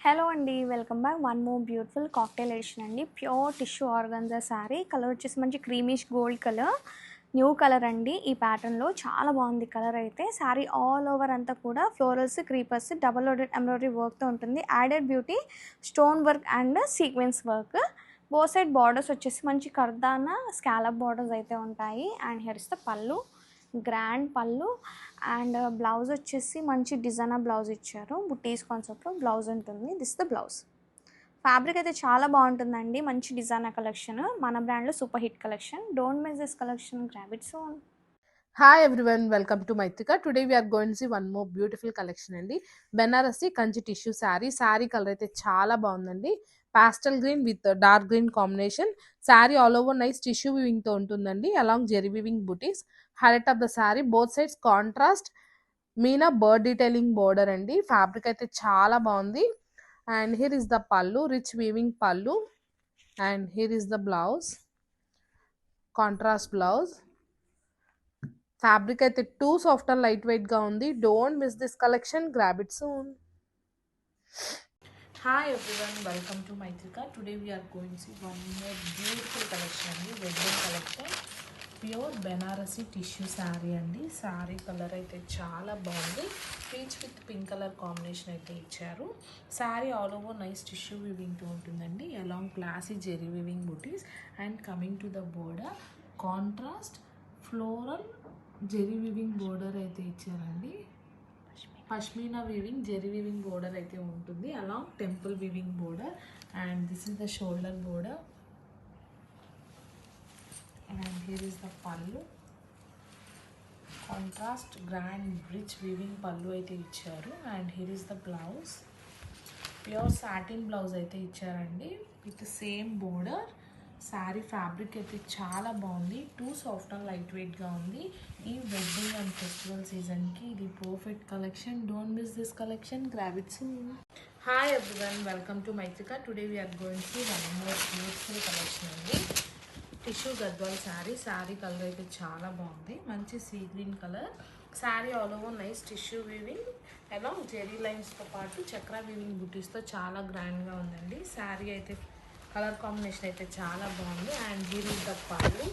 Hello అండి. Welcome back. One more beautiful cocktail edition అండి. Pure tissue organza sari. Colour వచ్చేసి మంచి creamish gold colour. New colour అండి ఈ ప్యాటర్న్‌లో. చాలా బాగుంది కలర్ అయితే. శారీ ఆల్ ఓవర్ అంతా కూడా florals, creepers, double loaded embroidery వర్క్‌తో ఉంటుంది. Added beauty stone work and sequence work. Both side borders వచ్చేసి మంచి కర్దానా స్కాలప్ బార్డర్స్ అయితే ఉంటాయి. And here is the pallu. Grand pallu and blouse వచ్చేసి మంచి డిజైనర్ బ్లౌజ్ ఇచ్చారు. బుటీస్ కాన్సెప్ట్‌లో బ్లౌజ్ ఉంటుంది. This the blouse. ఫ్యాబ్రిక్ అయితే చాలా బాగుంటుందండి. మంచి డిజైనర్ కలెక్షన్. మన బ్రాండ్‌లో super hit collection. Don't miss this collection. Grab it soon. Hi everyone, welcome to Maitrika. Today we are going to see one more beautiful collection అండి. Banarasi Kanchi tissue sari. Sari colour అయితే చాలా బాగుందండి. Pastel green with dark green combination. Sari all over nice tissue weaving తో ఉంటుందండి. Along zari weaving butis. Highlight of the sari both sides contrast meena bird detailing border అండి. Fabric అయితే చాలా బాగుంది. And here is the pallu, rich weaving pallu. And here is the blouse, contrast blouse. Fabric అయితే too soft and light weight గా ఉంది. Don't miss this collection, grab it soon. Hi everyone, welcome to Maitrika. Today we are going to see one more beautiful collection అండి. Wedding collection. Pure Banarasi tissue sari అండి. Sari colour అయితే చాలా బాగుంది. Peach with pink colour combination అయితే ఇచ్చారు. Sari all over nice tissue వివింగ్తో ఉంటుందండి. Along classy zari weaving butis. And coming to the border contrast floral zari weaving border అయితే ఇచ్చారండి. Pashmina weaving zari weaving border అయితే ఉంటుంది. Along temple weaving border. And this is the shoulder border. And here is the pallu. Contrast grand rich weaving pallu అయితే ఇచ్చారు. And here is the blouse. Pure satin blouse అయితే ఇచ్చారండి with same border. Sari fabric అయితే చాలా బాగుంది. Two soft and light వెయిట్గా ఉంది. ఈ వెడ్డింగ్ అండ్ ఫెస్టివల్ సీజన్కి ఇది perfect collection. Don't miss this collection, grab it soon. Hi everyone, welcome to Maitrika. Today we are going to one more beautiful collection అండి. Tissue Gadwal sari. Sari colour అయితే చాలా బాగుంది. మంచి sea green colour. Sari all over nice tissue weaving along zari లైన్స్తో పాటు చక్ర weaving బుటీస్తో చాలా గ్రాండ్గా ఉందండి. శారీ అయితే కలర్ కాంబినేషన్ అయితే చాలా బాగుంది. And here is the pallu.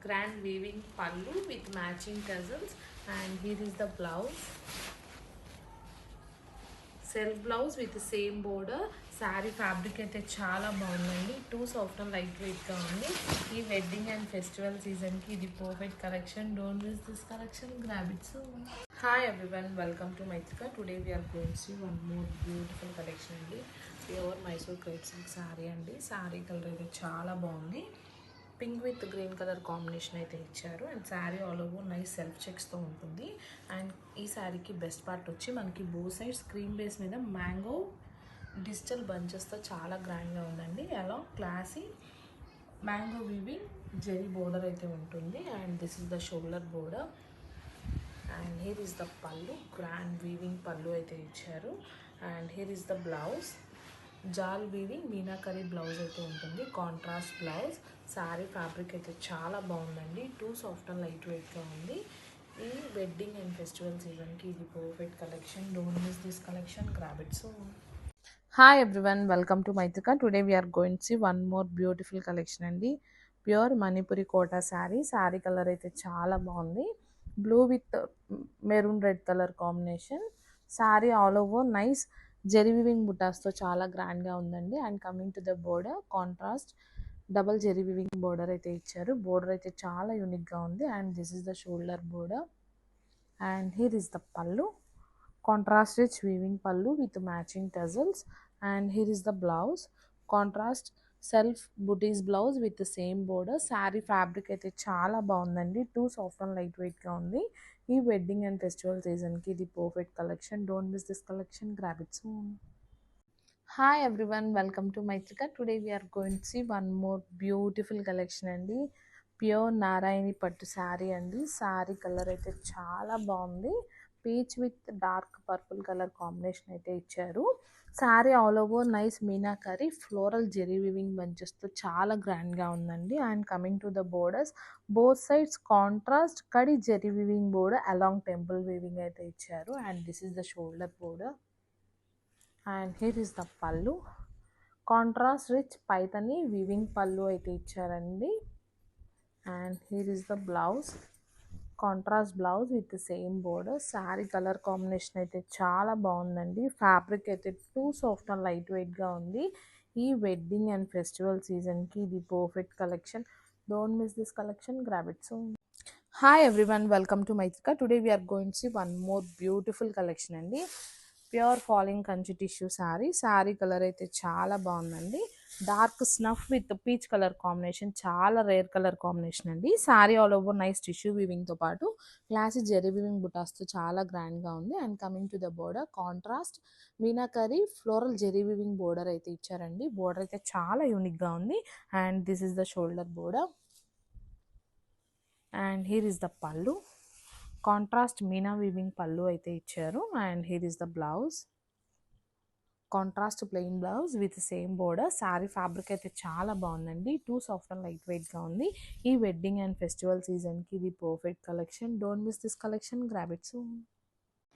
Grand weaving pallu with matching tassels. And here is the blouse. Self blouse with same border. Sari fabric అయితే చాలా బాగుందండి. టూ సాఫ్ట్ అండ్ లైట్ వెయిట్గా ఉంది. ఈ వెడ్డింగ్ అండ్ ఫెస్టివల్ సీజన్కి ఇది perfect collection. Don't miss this collection, grab it soon. Hi everyone, welcome to Maitrika. Today we are going to see one more beautiful collection అండి. Pure Mysore crepe silk sari అండి. Sari colour అయితే చాలా బాగుంది. Pink with green colour combination అయితే ఇచ్చారు. And sari all over nice self చెక్స్తో ఉంటుంది. And ఈ శారీకి బెస్ట్ పార్ట్ వచ్చి మనకి బో సైడ్స్ స్క్రీన్ బేస్ మీద మ్యాంగో డిజిటల్ బంచెస్తో చాలా గ్రాండ్గా ఉందండి. అలా classy mango weaving zari border అయితే ఉంటుంది. And this is the shoulder border. And here is the pallu. Grand weaving pallu అయితే ఇచ్చారు. And here is the blouse. Jaal weaving meenakari blouse అయితే ఉంటుంది. Contrast blouse. శారీ ఫ్యాబ్రిక్ అయితే చాలా బాగుందండి. టూ సాఫ్ట్ అండ్ లైట్ వెయిట్గా ఉంది. ఈ వెడ్డింగ్ అండ్ ఫెస్టివల్ సీజన్కి ఇది perfect collection. Don't miss this collection, grab it soon. Hi everyone, welcome to Maitrika. Today we are going to see one more beautiful collection అండి. Pure Manipuri Kota sari. Sari colour అయితే చాలా బాగుంది. Blue with maroon red colour combination. Sari all over nice zari weaving బుటాస్తో చాలా గ్రాండ్గా ఉందండి. And coming to the border contrast double zari weaving border అయితే ఇచ్చారు. బోర్డర్ అయితే చాలా యూనిక్గా ఉంది. And this is the shoulder border. And here is the pallu. Contrast rich weaving pallu with matching tassels. And here is the blouse. Contrast self butis blouse with same border. Sari fabric అయితే చాలా బాగుందండి. Too soft and light వెయిట్గా ఉంది. ఈ wedding and festival సీజన్కి ఇది perfect collection. Don't miss this collection, grab it soon. Hi everyone, welcome to Maitrika. Today we are going to see one more beautiful collection అండి. Pure Narayani పట్టు శారీ అండి. శారీ కలర్ అయితే చాలా బాగుంది. Peach with dark purple colour combination అయితే ఇచ్చారు. Sari all over nice meenakari floral zari weaving బంచెస్తో చాలా గ్రాండ్గా ఉందండి. And coming to the borders both sides contrast కడి zari weaving border along temple weaving అయితే ఇచ్చారు. And this is the shoulder border. And here is the pallu. Contrast rich Paithani weaving pallu అయితే ఇచ్చారండి. And here is the blouse. Contrast blouse with same border. Sari colour combination అయితే చాలా బాగుందండి. Fabric అయితే too soft and light వెయిట్గా ఉంది. ఈ వెడ్డింగ్ అండ్ ఫెస్టివల్ సీజన్కి ఇది perfect collection. Don't miss this collection, grab it soon. Hi everyone, welcome to Maitrika. Today we are going to see one more beautiful collection అండి. Pure falling Kanchi tissue sari. Sari colour అయితే చాలా బాగుందండి. Dark snuff with peach colour combination, చాలా rare colour combination అండి. Sari all over nice tissue వీవింగ్తో పాటు classic zari weaving బుటాస్తో చాలా గ్రాండ్గా ఉంది. And coming to the border, contrast meenakari floral zari weaving border అయితే ఇచ్చారండి. బోర్డర్ అయితే చాలా యూనిక్గా ఉంది. And this is the shoulder border. And here is the pallu. Contrast meena weaving pallu అయితే ఇచ్చారు. And here is the blouse. Contrast plain blouse with same border. Sari fabric అయితే చాలా బాగుందండి. టూ సాఫ్ట్ అండ్ లైట్ వెయిట్గా ఉంది. ఈ వెడ్డింగ్ అండ్ ఫెస్టివల్ సీజన్కి ఇది perfect collection. Don't miss this collection, grab it soon.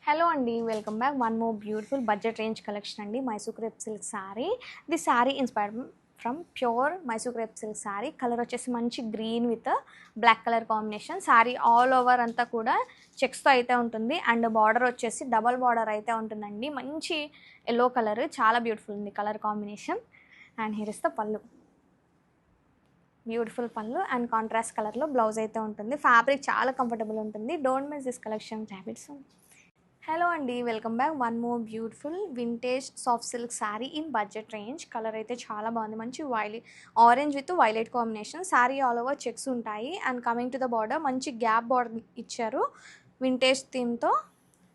Hello అండి, welcome back. One more beautiful budget range collection అండి. Mysore crepe silk sari. The sari inspired from pure Mysore crepe silk sari. Colour వచ్చేసి మంచి green with black colour combination. Sari all over అంతా కూడా చెక్స్తో అయితే ఉంటుంది. And border వచ్చేసి డబల్ బార్డర్ అయితే ఉంటుందండి. మంచి ఎల్లో కలర్, చాలా బ్యూటిఫుల్ ఉంది colour combination. And here is the pallu. Beautiful pallu and contrast కలర్లో బ్లౌజ్ అయితే ఉంటుంది. ఫ్యాబ్రిక్ చాలా కంఫర్టబుల్ ఉంటుంది. Don't miss this collection, habits. Hello అండి, welcome back. One more beautiful vintage soft silk sari in budget range. Colour అయితే చాలా బాగుంది. మంచి orange with violet combination. Sari all over checks ఉంటాయి. And coming to the border, మంచి gap border ఇచ్చారు vintage థీమ్తో,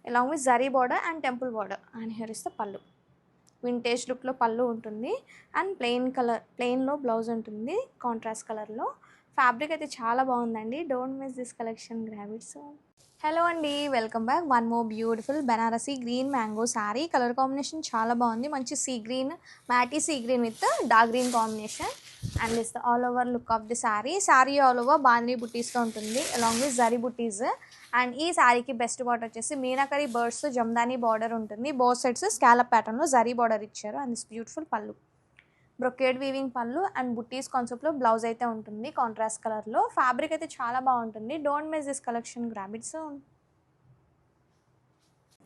along with zari border and temple border. And here is the pallu. Vintage లుక్లో పళ్ళు ఉంటుంది. అండ్ ప్లెయిన్లో బ్లౌజ్ ఉంటుంది కాంట్రాస్ట్ కలర్లో. ఫ్యాబ్రిక్ అయితే చాలా బాగుందండి. Don't miss this collection, grab it. Hello అండి, welcome back. One more beautiful Banarasi green mango sari. Colour combination చాలా బాగుంది. మంచి sea green, matte sea green with dark green combination. And is the all over look of the sari. Sari all over బాందీ బుట్టీస్తో ఉంటుంది, along with zari butis. And ఈ శారీకి best border వచ్చేసి meenakari birds jamdani border ఉంటుంది. బోత్ సైడ్స్ స్కాలప్ ప్యాటర్న్లో జరీ బార్డర్ ఇచ్చారు. అండ్ దిస్ బ్యూటిఫుల్ పళ్ళు, బ్రొకేడ్ వీవింగ్ పళ్ళు అండ్ బుట్టీస్ కాన్సెప్ట్లో బ్లౌజ్ అయితే ఉంటుంది కాంట్రాస్ట్ కలర్లో. ఫ్యాబ్రిక్ అయితే చాలా బాగుంటుంది. Don't miss this collection, grab it soon.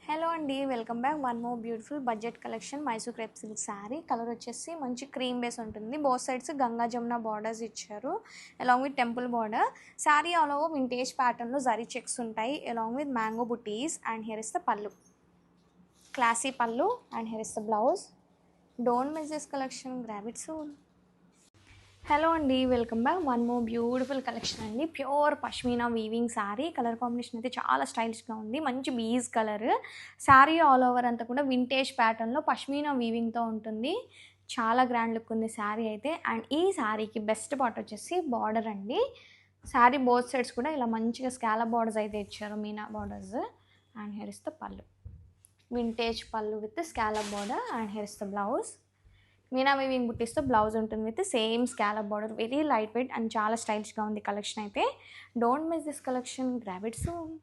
Hello అండి, welcome back. One more beautiful budget collection Mysore crepe silk sari. Colour వచ్చేసి మంచి క్రీమ్ బేస్ ఉంటుంది. Both sides Ganga Jamuna borders ఇచ్చారు, along with temple border. Sari all over vintage ప్యాటర్న్లో zari checks ఉంటాయి, along with mango butis. And here is the pallu, classy pallu. And here is the blouse. Don't miss this collection, grab it soon. Hello అండి, welcome back. One more beautiful collection అండి. Pure pashmina weaving sari. Colour combination అయితే చాలా స్టైలిష్గా ఉంది. మంచి beige colour. Sari all over అంతా కూడా vintage ప్యాటర్న్లో పష్మీనా వీవింగ్తో ఉంటుంది. చాలా గ్రాండ్ లుక్ ఉంది శారీ అయితే. అండ్ ఈ శారీకి బెస్ట్ పార్ట్ వచ్చేసి బార్డర్ అండి. శారీ బోత్ సైడ్స్ కూడా ఇలా మంచిగా స్కాలప్ బార్డర్స్ అయితే ఇచ్చారు, meena borders. And here is the pallu, vintage pallu with scallop border. And here is the blouse. Meena weaving బుట్టీస్తో బ్లౌజ్ ఉంటుంది with same scallop border. Very light weight and చాలా స్టైలిష్గా ఉంది కలెక్షన్ అయితే. Don't miss this collection, grab it soon.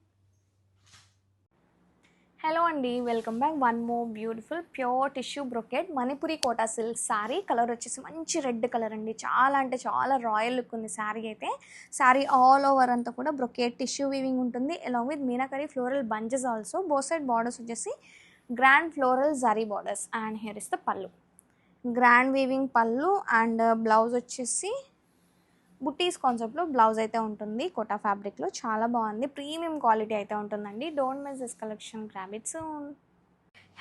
Hello అండి, welcome back. One more beautiful pure tissue brocade Manipuri Kota silk sari. Colour వచ్చేసి మంచి red colour అండి. చాలా అంటే చాలా రాయల్ లుక్ ఉంది శారీ అయితే. శారీ ఆల్ ఓవర్ అంతా కూడా బ్రొకెట్ టిష్యూ వీవింగ్ ఉంటుంది, along with meenakari floral bunches also. Both side borders వచ్చేసి grand floral zari borders. And here is the pallu, grand weaving pallu. And blouse వచ్చేసి బుట్టీస్ కాన్సెప్ట్లో బ్లౌజ్ అయితే ఉంటుంది కోటా ఫ్యాబ్రిక్లో. చాలా బాగుంది, ప్రీమియం క్వాలిటీ అయితే ఉంటుందండి. Don't miss this collection, grab it soon.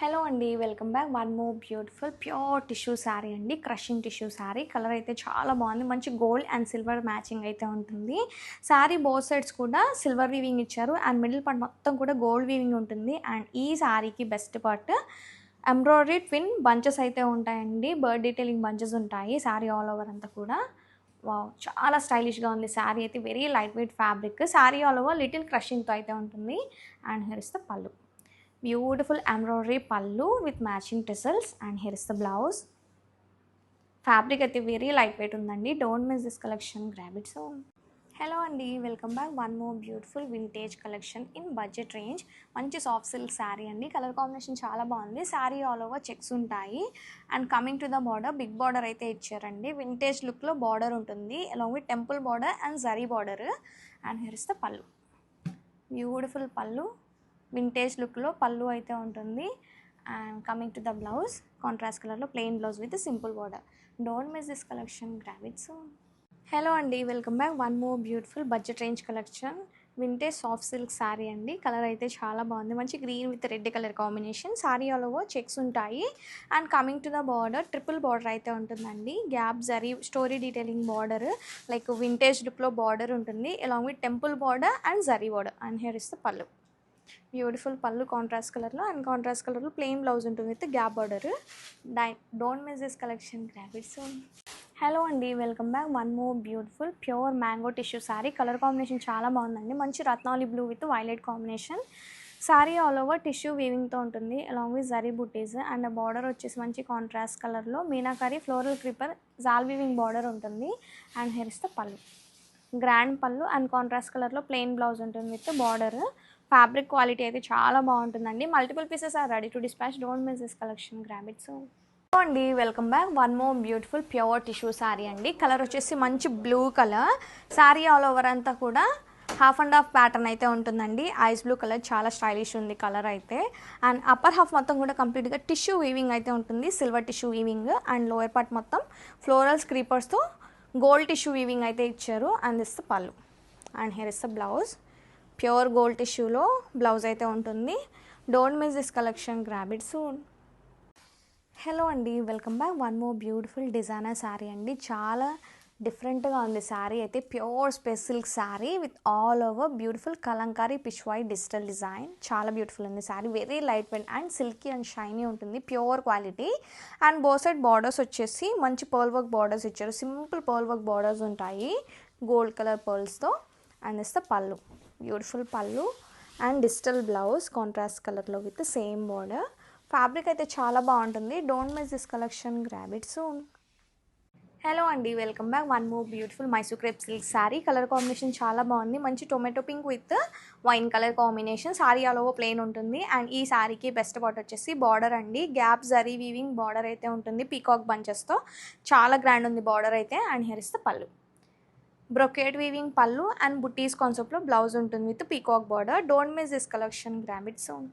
Hello అండి, welcome back. One more beautiful pure tissue sari అండి. Crushing tissue sari. కలర్ అయితే చాలా బాగుంది. మంచి గోల్డ్ అండ్ సిల్వర్ మ్యాచింగ్ అయితే ఉంటుంది. శారీ బోత్ సైడ్స్ కూడా సిల్వర్ వీవింగ్ ఇచ్చారు. అండ్ మిడిల్ పార్ట్ మొత్తం కూడా గోల్డ్ వీవింగ్ ఉంటుంది. అండ్ ఈ శారీకి best part embroidery twin bunches అయితే ఉంటాయండి. బర్డ్ డీటెయిలింగ్ బంచెస్ ఉంటాయి శారీ ఆల్ ఓవర్ అంతా కూడా. వావ్, చాలా స్టైలిష్గా ఉంది శారీ అయితే. Very light weight fabric. Sari all over little క్రషింగ్తో అయితే ఉంటుంది. And here is the pallu, beautiful embroidery pallu with matching tassels. And here is the blouse. Fabric అయితే వెరీ లైట్ వెయిట్ ఉందండి. Don't miss this collection, grab it soon. Hello అండి, welcome back. One more beautiful vintage collection in budget range. మంచి soft silk sari అండి. Colour combination చాలా బాగుంది. Sari all over checks ఉంటాయి. And coming to the border, big border అయితే ఇచ్చారండి. Vintage లుక్లో border ఉంటుంది, along with temple border and zari border. And here is the pallu. Beautiful pallu, vintage లుక్లో పళ్ళు అయితే ఉంటుంది. And coming to the blouse, contrast కలర్లో plain blouse with simple border. Don't miss this collection, grab it soon. Hello అండి, welcome back. One more beautiful budget range collection vintage soft silk sari అండి. Colour అయితే చాలా బాగుంది. మంచి green with red colour combination. Sari all over checks ఉంటాయి. And coming to the border, triple border అయితే ఉంటుందండి. Gap zari story detailing border, like vintage లుక్లో border ఉంటుంది, along with temple border and zari border. And here is the pallu. Beautiful pallu contrast కలర్లో, and contrast కలర్లో plain blouse ఉంటుంది with gap border. Don't miss this collection, grab it soon. Hello అండి, welcome back. One more beautiful pure mango tissue sari. Colour combination చాలా బాగుందండి. మంచి Ratnavali blue with violet combination. Sari all over tissue వీవింగ్తో ఉంటుంది, along with zari butis. And border వచ్చేసి మంచి contrast కలర్లో meenakari floral creeper jaal weaving border ఉంటుంది. And here is the pallu. Grand pallu and contrast కలర్లో ప్లెయిన్ బ్లౌజ్ ఉంటుంది విత్ బార్డర్. ఫ్యాబ్రిక్ క్వాలిటీ అయితే చాలా బాగుంటుందండి. Multiple pieces are ready to dispatch. Don't miss this collection, grab it soon. అండి, welcome back. One more beautiful pure tissue sari అండి. Colour వచ్చేసి మంచి blue colour. Sari all over అంతా కూడా హాఫ్ అండ్ హాఫ్ ప్యాటర్న్ అయితే ఉంటుందండి. ఐస్ బ్లూ కలర్, చాలా stylish ఉంది కలర్ అయితే. అండ్ అప్పర్ హాఫ్ మొత్తం కూడా కంప్లీట్గా టిష్యూ వీవింగ్ అయితే ఉంటుంది, silver tissue weaving. And lower part మొత్తం ఫ్లోరల్స్ క్రీపర్స్తో గోల్డ్ టిష్యూ వీవింగ్ అయితే ఇచ్చారు. And this pallu. And here is the blouse. Pure gold టిష్యూలో బ్లౌజ్ అయితే ఉంటుంది. Don't miss this collection, grab it soon. Hello అండి, welcome back. One more beautiful designer sari అండి. చాలా డిఫరెంట్గా ఉంది శారీ అయితే. Pure space silk sari with all over beautiful Kalamkari Peshwai digital design. చాలా బ్యూటిఫుల్ ఉంది sari. Very light weight and silky and shiny ఉంటుంది, pure quality. And both side borders వచ్చేసి మంచి పర్ల్ వర్క్ బార్డర్స్ ఇచ్చారు. సింపుల్ పర్ల్ వర్క్ బార్డర్స్ ఉంటాయి గోల్డ్ కలర్ పర్ల్స్తో. And is the pallu. Beautiful pallu and digital blouse contrast కలర్లో with same border. Fabric అయితే చాలా బాగుంటుంది. Don't miss this collection, grab it soon. Hello అండి, welcome back. One more beautiful Mysore crepe silk sari. Colour combination చాలా బాగుంది. మంచి tomato pink with wine colour combination. Sari all over plain ఉంటుంది. And ఈ శారీకి బెస్ట్ పార్ట్ వచ్చేసి బార్డర్ అండి. గ్యాప్ జరీ వీవింగ్ బార్డర్ అయితే ఉంటుంది పీకాక్ బంచెస్తో. చాలా గ్రాండ్ ఉంది బార్డర్ అయితే. అండ్ హియర్ ఇస్ ద పళ్ళు. Brocade weaving pallu and buttis కాన్సెప్ట్లో బ్లౌజ్ ఉంటుంది with peacock border. Don't miss this collection, grab it soon.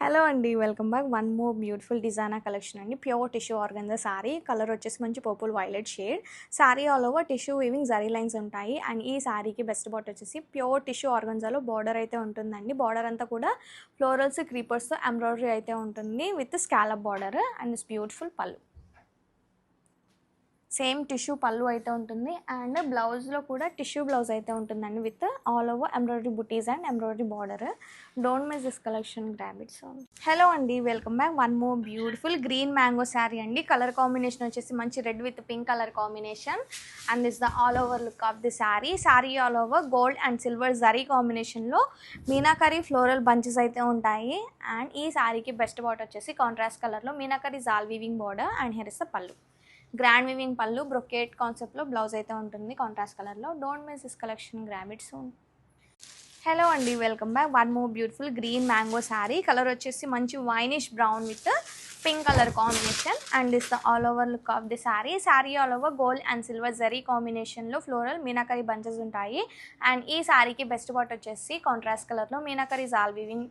Hello అండి, welcome back. One more beautiful designer collection అండి. Pure tissue organza sari. Colour వచ్చేసి మంచి purple violet shade. Sari all over tissue weaving zari lines ఉంటాయి. And ఈ శారీకి best part వచ్చేసి pure tissue ఆర్గన్జాలో border అయితే ఉంటుందండి. బార్డర్ అంతా కూడా ఫ్లోరల్స్ క్రీపర్స్తో ఎంబ్రాయిడరీ అయితే ఉంటుంది with scallop border. And it's beautiful పళ్ళు. సేమ్ టిష్యూ పళ్ళు అయితే ఉంటుంది. అండ్ బ్లౌజ్లో కూడా టిష్యూ బ్లౌజ్ అయితే ఉంటుందండి with all over embroidery butis and embroidery border. Don't miss this collection, grab it soon. Hello అండి, welcome back. One more beautiful green mango sari అండి. కలర్ కాంబినేషన్ వచ్చేసి మంచి red with pink colour combination. And this the all over look of the sari. Sari all over gold and silver zari కాంబినేషన్లో meenakari floral bunches అయితే ఉంటాయి. And ఈ శారీకి best part వచ్చేసి contrast కలర్లో meenakari jaal weaving border. And here is the pallu. Grand weaving pallu, brocade కాన్సెప్ట్లో blouse అయితే ఉంటుంది కాంట్రాస్ట్ కలర్లో. Don't miss this collection, grab it soon. Hello అండి, welcome back. One more beautiful green mango sari. Colour వచ్చేసి మంచి winish brown with pink colour combination. And this the all over look of the sari. Sari all over gold and silver zari కాంబినేషన్లో floral meenakari bunches ఉంటాయి. And ఈ శారీకి best part వచ్చేసి contrast కలర్లో meenakari jaal weaving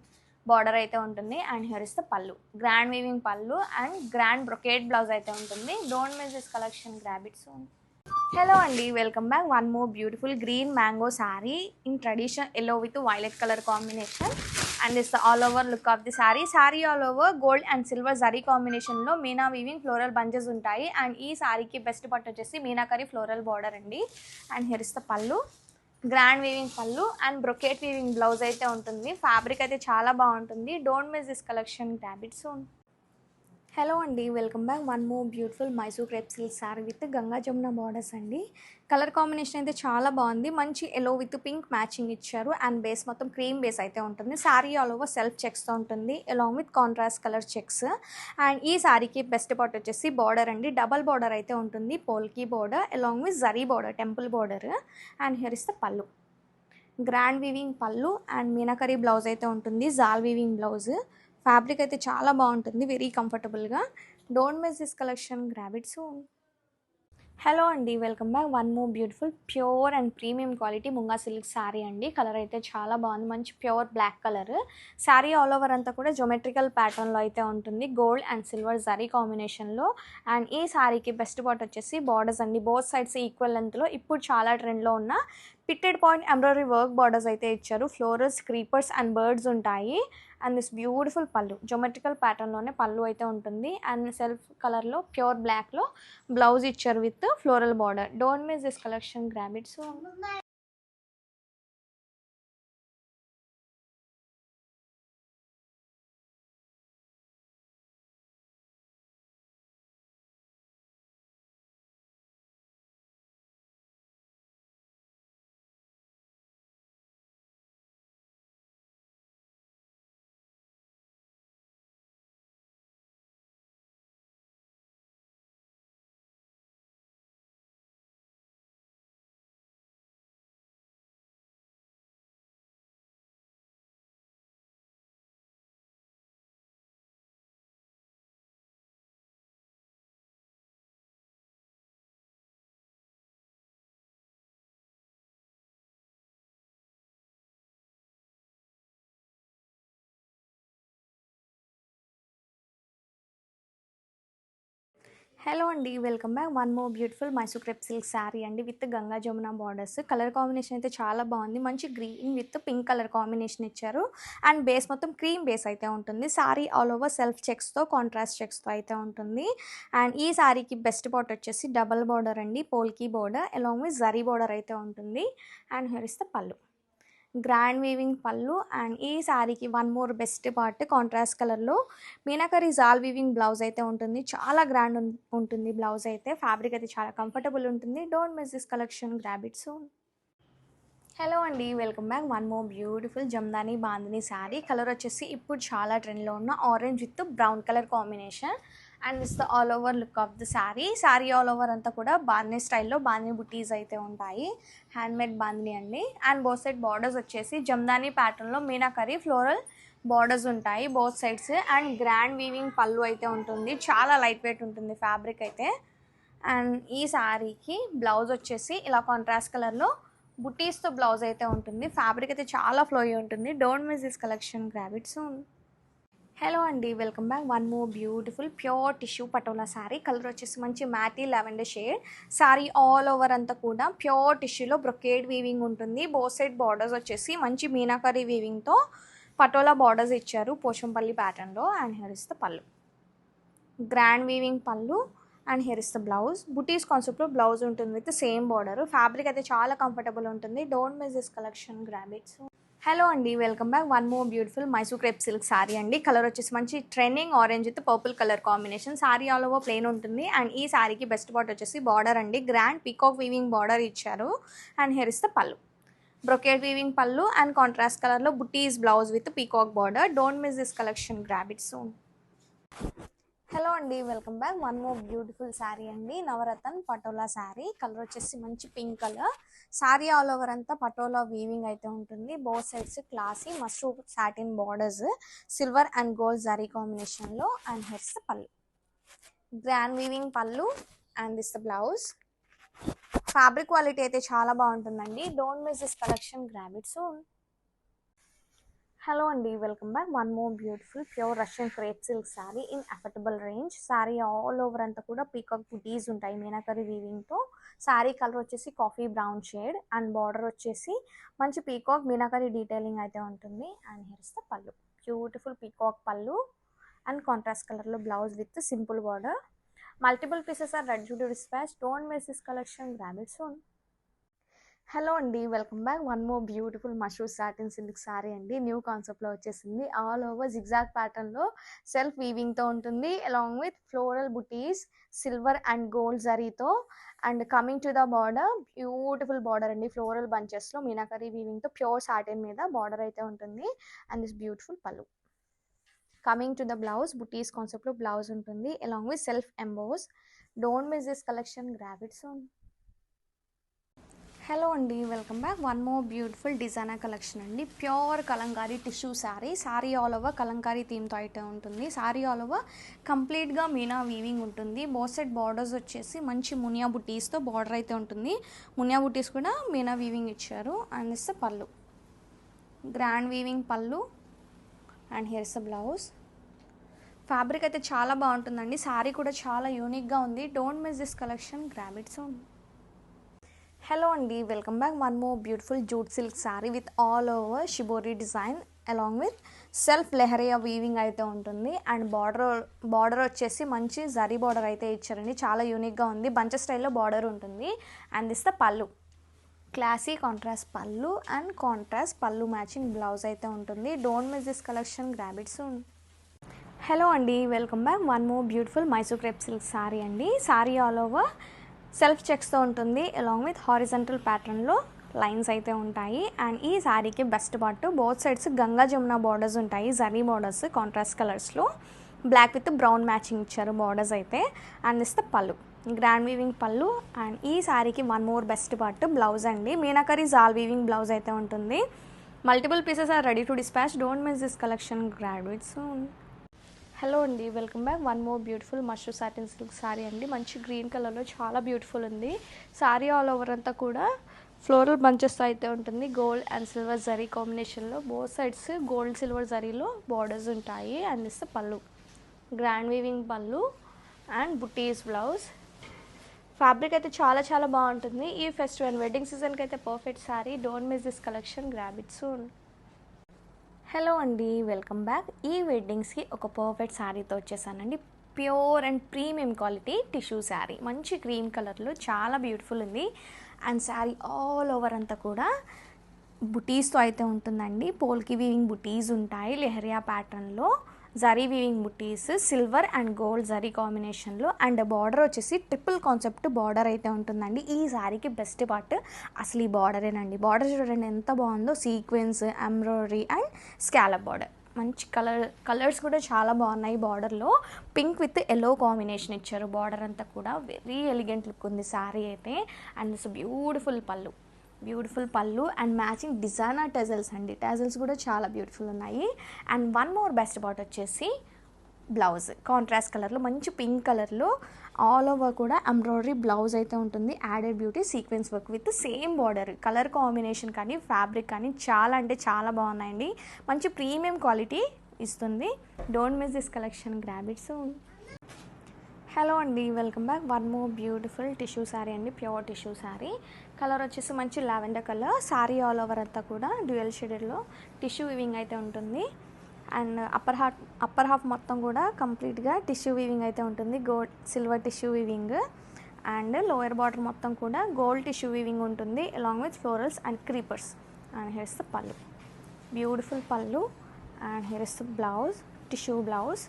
border అయితే ఉంటుంది. And here is the pallu. Grand weaving pallu and grand brocade blouse అయితే ఉంటుంది. Don't miss this collection, grab it soon. Hello అండి, welcome back. One more beautiful green mango sari in traditional yellow with violet colour combination. And this the all over look of the sari. Sari all over gold and silver zari కాంబినేషన్లో meena weaving floral bunches ఉంటాయి. And ఈ శారీకి best part వచ్చేసి meenakari floral border అండి. And here is the pallu. Grand weaving pallu and brocade weaving blouse అయితే ఉంటుంది. Fabric అయితే చాలా బాగుంటుంది. Don't miss this collection, grab it soon. Hello అండి, welcome back. One more beautiful Mysore crepe silk sari with Ganga Jamuna borders అండి. Colour combination అయితే చాలా బాగుంది. మంచి ఎల్లో విత్ పింక్ మ్యాచింగ్ ఇచ్చారు అండ్ బేస్ మొత్తం క్రీమ్ బేస్ అయితే ఉంటుంది. శారీ ఆల్ ఓవర్ సెల్ఫ్ చెక్స్తో ఉంటుంది along with contrast colour checks. And ఈ శారీకి బెస్ట్ పార్ట్ వచ్చేసి బార్డర్ అండి. డబల్ బార్డర్ అయితే ఉంటుంది, polki border along with zari border, temple border. And here is the pallu. Grand weaving pallu and meenakari blouse అయితే ఉంటుంది, జాల్ వీవింగ్ బ్లౌజ్. ఫ్యాబ్రిక్ అయితే చాలా బాగుంటుంది, వెరీ కంఫర్టబుల్గా. Don't miss this collection, grab it soon. Hello అండి, welcome back. One more beautiful pure and premium quality munga silk sari అండి. Colour అయితే చాలా బాగుంది, మంచి pure black colour. Sari all over అంతా కూడా జోమెట్రికల్ ప్యాటర్న్లో అయితే ఉంటుంది, గోల్డ్ అండ్ సిల్వర్ జరీ కాంబినేషన్లో. అండ్ ఈ శారీకి బెస్ట్ పార్ట్ వచ్చేసి బార్డర్స్ అండి, బోత్ సైడ్స్ ఈక్వల్ లెంత్లో ఇప్పుడు చాలా ట్రెండ్లో ఉన్న pitted point embroidery work borders అయితే ఇచ్చారు. ఫ్లోరల్స్, క్రీపర్స్ అండ్ బర్డ్స్ ఉంటాయి. And this beautiful pallu, geometrical ప్యాటర్న్లోనే పళ్ళు అయితే ఉంటుంది. అండ్ సెల్ఫ్ కలర్లో ప్యూర్ బ్లాక్లో బ్లౌజ్ ఇచ్చారు with floral border. Don't miss this collection, grab it. So hello అండి, welcome back. One more beautiful Mysore crepe silk sari అండి with Ganga Jamuna borders. Colour combination అయితే చాలా బాగుంది, మంచి green with pink colour combination ఇచ్చారు. అండ్ బేస్ మొత్తం క్రీమ్ బేస్ అయితే ఉంటుంది. శారీ ఆల్ ఓవర్ సెల్ఫ్ చెక్స్తో, కాంట్రాస్ట్ చెక్స్తో అయితే ఉంటుంది. అండ్ ఈ శారీకి బెస్ట్ పార్ట్ వచ్చేసి డబల్ బార్డర్ అండి, polki border along with zari border అయితే ఉంటుంది. And here is the pallu, grand weaving pallu. And ఈ శారీకి one more best part contrast కలర్లో మీనాకరీ జాల్ వీవింగ్ బ్లౌజ్ అయితే ఉంటుంది. చాలా గ్రాండ్ ఉంటుంది బ్లౌజ్ అయితే. ఫ్యాబ్రిక్ అయితే చాలా కంఫర్టబుల్ ఉంటుంది. Don't miss this collection, grab it soon. Hello అండి, welcome back. One more beautiful Jamdani bandhani sari. Colour వచ్చేసి ఇప్పుడు చాలా ట్రెండ్లో ఉన్న orange with brown colour combination. And is the all over look of the sari. Sari all over అంతా కూడా బాందిని స్టైల్లో బాందిని బుటీస్ అయితే ఉంటాయి, హ్యాండ్మేడ్ బాందిని అండి. అండ్ బోత్ సైడ్ బార్డర్స్ వచ్చేసి జమ్దాని ప్యాటర్న్లో మీనాకరీ ఫ్లోరల్ బార్డర్స్ ఉంటాయి both sides. And grand weaving pallu అయితే ఉంటుంది, చాలా లైట్ వెయిట్ ఉంటుంది ఫ్యాబ్రిక్ అయితే. అండ్ ఈ శారీకి బ్లౌజ్ వచ్చేసి ఇలా కాంట్రాస్ట్ కలర్లో బుటీస్తో బ్లౌజ్ అయితే ఉంటుంది. ఫ్యాబ్రిక్ అయితే చాలా ఫ్లోయి ఉంటుంది. Don't miss this collection, grab it soon. Hello అండి, welcome back. One more beautiful pure tissue Patola sari. Colour వచ్చేసి మంచి matte lavender shade. Sari all over అంతా కూడా ప్యూర్ టిష్యూలో బ్రొకేడ్ వీవింగ్ ఉంటుంది. బోత్ సైడ్ బార్డర్స్ వచ్చేసి మంచి మీనాకరీ వీవింగ్తో పటోలా బార్డర్స్ ఇచ్చారు పోచంపల్లి ప్యాటర్న్లో. And here is the pallu, grand weaving pallu. And here is the blouse, butis కాన్సెప్ట్లో బ్లౌజ్ ఉంటుంది విత్ సేమ్ బార్డర్. ఫ్యాబ్రిక్ అయితే చాలా కంఫర్టబుల్ ఉంటుంది. Don't miss this collection, grab it. Hello అండి, welcome back. One more beautiful Mysore crepe silk sari అండి. Colour వచ్చేసి మంచి trending orange with purple colour combination. Sari all over plain ఉంటుంది. అండ్ ఈ శారీకి బెస్ట్ పార్ట్ వచ్చేసి బార్డర్ అండి, గ్రాండ్ పీకాక్ వీవింగ్ బార్డర్ ఇచ్చారు. And here is the pallu, brocade weaving pallu and contrast కలర్లో బుటీస్ blouse with peacock border. Don't miss this collection, grab it soon. Hello అండి, welcome back. One more beautiful sari అండి, Navratna Patola sari. Colour వచ్చేసి మంచి pink colour. Sari all over అంతా Patola weaving అయితే ఉంటుంది. Both sides classy mashru satin borders, silver and gold zari కాంబినేషన్లో. And here's pallu, grand weaving pallu. And this the blouse. Fabric quality అయితే చాలా బాగుంటుందండి. Don't miss this collection, grab it soon. Hello అండి, welcome back. One more beautiful pure Russian crepe silk sari in affordable range. Sari all over అంతా కూడా peacock butis ఉంటాయి మీనాకరీ వీవింగ్తో. Sari colour వచ్చేసి coffee brown shade. And border వచ్చేసి మంచి పీకాక్ మీనాకరీ డీటెయిలింగ్ అయితే ఉంటుంది. And here is the pallu, beautiful peacock pallu and contrast కలర్లో blouse with simple border. Multiple pieces are ready to dispatch. Don't miss this collection, grab it soon. Hello అండి, welcome back. One more beautiful mushroom satin silk sari అండి. New కాన్సెప్ట్లో వచ్చేసింది. All over zigzag ప్యాటర్న్లో self వీవింగ్తో ఉంటుంది, along with floral butis silver and gold జరీతో. And coming to the border, beautiful border అండి. Floral బంచెస్లో మీనాకరీ వీవింగ్తో ప్యూర్ సాటిన్ మీద బార్డర్ అయితే ఉంటుంది. And this beautiful pallu. Coming to the blouse, butis కాన్సెప్ట్లో బ్లౌజ్ ఉంటుంది, along with self emboss. Don't miss this collection, grab it soon. Hello అండి, welcome back. One more beautiful designer collection అండి. Pure Kalamkari tissue sari. Sari all over Kalamkari థీమ్తో అయితే ఉంటుంది. Sari all over కంప్లీట్గా meena weaving ఉంటుంది. Both side borders వచ్చేసి మంచి మునియా బుటీస్తో బార్డర్ అయితే ఉంటుంది. మునియా బుటీస్ కూడా మీనా వీవింగ్ ఇచ్చారు. And is pallu, grand weaving pallu. And here is the blouse. Fabric అయితే చాలా బాగుంటుందండి. శారీ కూడా చాలా యూనిక్గా ఉంది. Don't miss this collection, grab it soon. Hello అండి, welcome back. One more beautiful jute silk sari with all over shibori design, along with self leheriya weaving అయితే ఉంటుంది. అండ్ బార్డర్ వచ్చేసి మంచి జరీ బార్డర్ అయితే ఇచ్చారండి. చాలా యూనిక్గా ఉంది. బంచ్ స్టైల్లో బార్డర్ ఉంటుంది. And this the pallu, classy contrast pallu and contrast pallu matching blouse అయితే ఉంటుంది. Don't miss this collection, grab it soon. Hello అండి, welcome back. One more beautiful Mysore crepe silk sari అండి. శారీ ఆల్ ఓవర్ సెల్ఫ్ చెక్స్తో ఉంటుంది, అలాంగ్ విత్ హారిజంటల్ ప్యాటర్న్లో lines అయితే ఉంటాయి. And ఈ శారీకి best part, both sides Ganga Jamuna borders ఉంటాయి, జరీ బార్డర్స్ కాంట్రాస్ట్ కలర్స్లో. బ్లాక్ విత్ బ్రౌన్ మ్యాచింగ్ ఇచ్చారు బార్డర్స్ అయితే. And is the pallu, grand weaving pallu. And ఈ శారీకి one more best part blouse అండి. మీనాకరీ జాల్ వీవింగ్ బ్లౌజ్ అయితే ఉంటుంది. Multiple pieces are ready to dispatch. Don't miss this collection, grab it soon. Hello అండి, welcome back. One more beautiful mushroom satin silk sari అండి. మంచి green కలర్లో చాలా బ్యూటిఫుల్ ఉంది. Sari all over అంతా కూడా ఫ్లోరల్ బంచెస్ అయితే ఉంటుంది. గోల్డ్ అండ్ సిల్వర్ జరీ కాంబినేషన్లో బోత్ సైడ్స్ గోల్డ్ సిల్వర్ జరీలో బార్డర్స్ ఉంటాయి. And is pallu, grand weaving pallu and butis blouse. Fabric అయితే చాలా చాలా బాగుంటుంది. ఈ ఫెస్టివల్ వెడ్డింగ్ సీజన్కి అయితే perfect sari. Don't miss this collection, grab it soon. Hello అండి, వెల్కమ్ బ్యాక్. ఈ వెడ్డింగ్స్కి ఒక పర్ఫెక్ట్ శారీతో వచ్చేసానండి. Pure and premium quality tissue sari, మంచి క్రీమ్ కలర్లో చాలా బ్యూటిఫుల్ ఉంది. అండ్ శారీ ఆల్ ఓవర్ అంతా కూడా బుటీస్తో అయితే ఉంటుందండి. పోల్కి వీవింగ్ బుటీస్ ఉంటాయి, లెహరియా ప్యాటర్న్లో zari weaving buttis, silver and gold zari కాంబినేషన్లో. అండ్ బార్డర్ వచ్చేసి ట్రిపుల్ కాన్సెప్ట్ బార్డర్ అయితే ఉంటుందండి. ఈ శారీకి బెస్ట్ పార్ట్ అసలు ఈ బార్డరేనండి. బార్డర్ చూడండి ఎంత బాగుందో, sequence, embroidery and scallop border. మంచి కలర్స్ కూడా చాలా బాగున్నాయి. బార్డర్లో పింక్ విత్ ఎల్లో కాంబినేషన్ ఇచ్చారు. బార్డర్ అంతా కూడా వెరీ ఎలిగెంట్ లుక్ ఉంది శారీ అయితే. అండ్ ఇట్స్ బ్యూటిఫుల్ పళ్ళు, beautiful pallu and matching designer టెజల్స్ అండి. టెజల్స్ కూడా చాలా బ్యూటిఫుల్ ఉన్నాయి. And one more best part వచ్చేసి బ్లౌజ్ కాంట్రాస్ట్ కలర్లో, మంచి పింక్ కలర్లో ఆల్ ఓవర్ కూడా ఎంబ్రాయిడరీ బ్లౌజ్ అయితే ఉంటుంది. Added beauty sequence work with same border. Colour combination కానీ ఫ్యాబ్రిక్ కానీ చాలా అంటే చాలా బాగున్నాయండి. మంచి ప్రీమియం క్వాలిటీ ఇస్తుంది. Don't miss this collection, grab it soon. Hello అండి, welcome back. One more beautiful tissue sari అండి. Pure tissue sari. కలర్ వచ్చేసి మంచి lavender colour. Sari all over అంతా కూడా డ్యూయల్ షేడెడ్లో టిష్యూ వీవింగ్ అయితే ఉంటుంది. అండ్ అప్పర్ హాఫ్ మొత్తం కూడా కంప్లీట్గా టిష్యూ వీవింగ్ అయితే ఉంటుంది. Gold silver tissue weaving. And lower border మొత్తం కూడా గోల్డ్ టిష్యూ వీవింగ్ ఉంటుంది, along with florals and creepers. And here is the pallu, beautiful pallu. And here is the blouse, tissue blouse.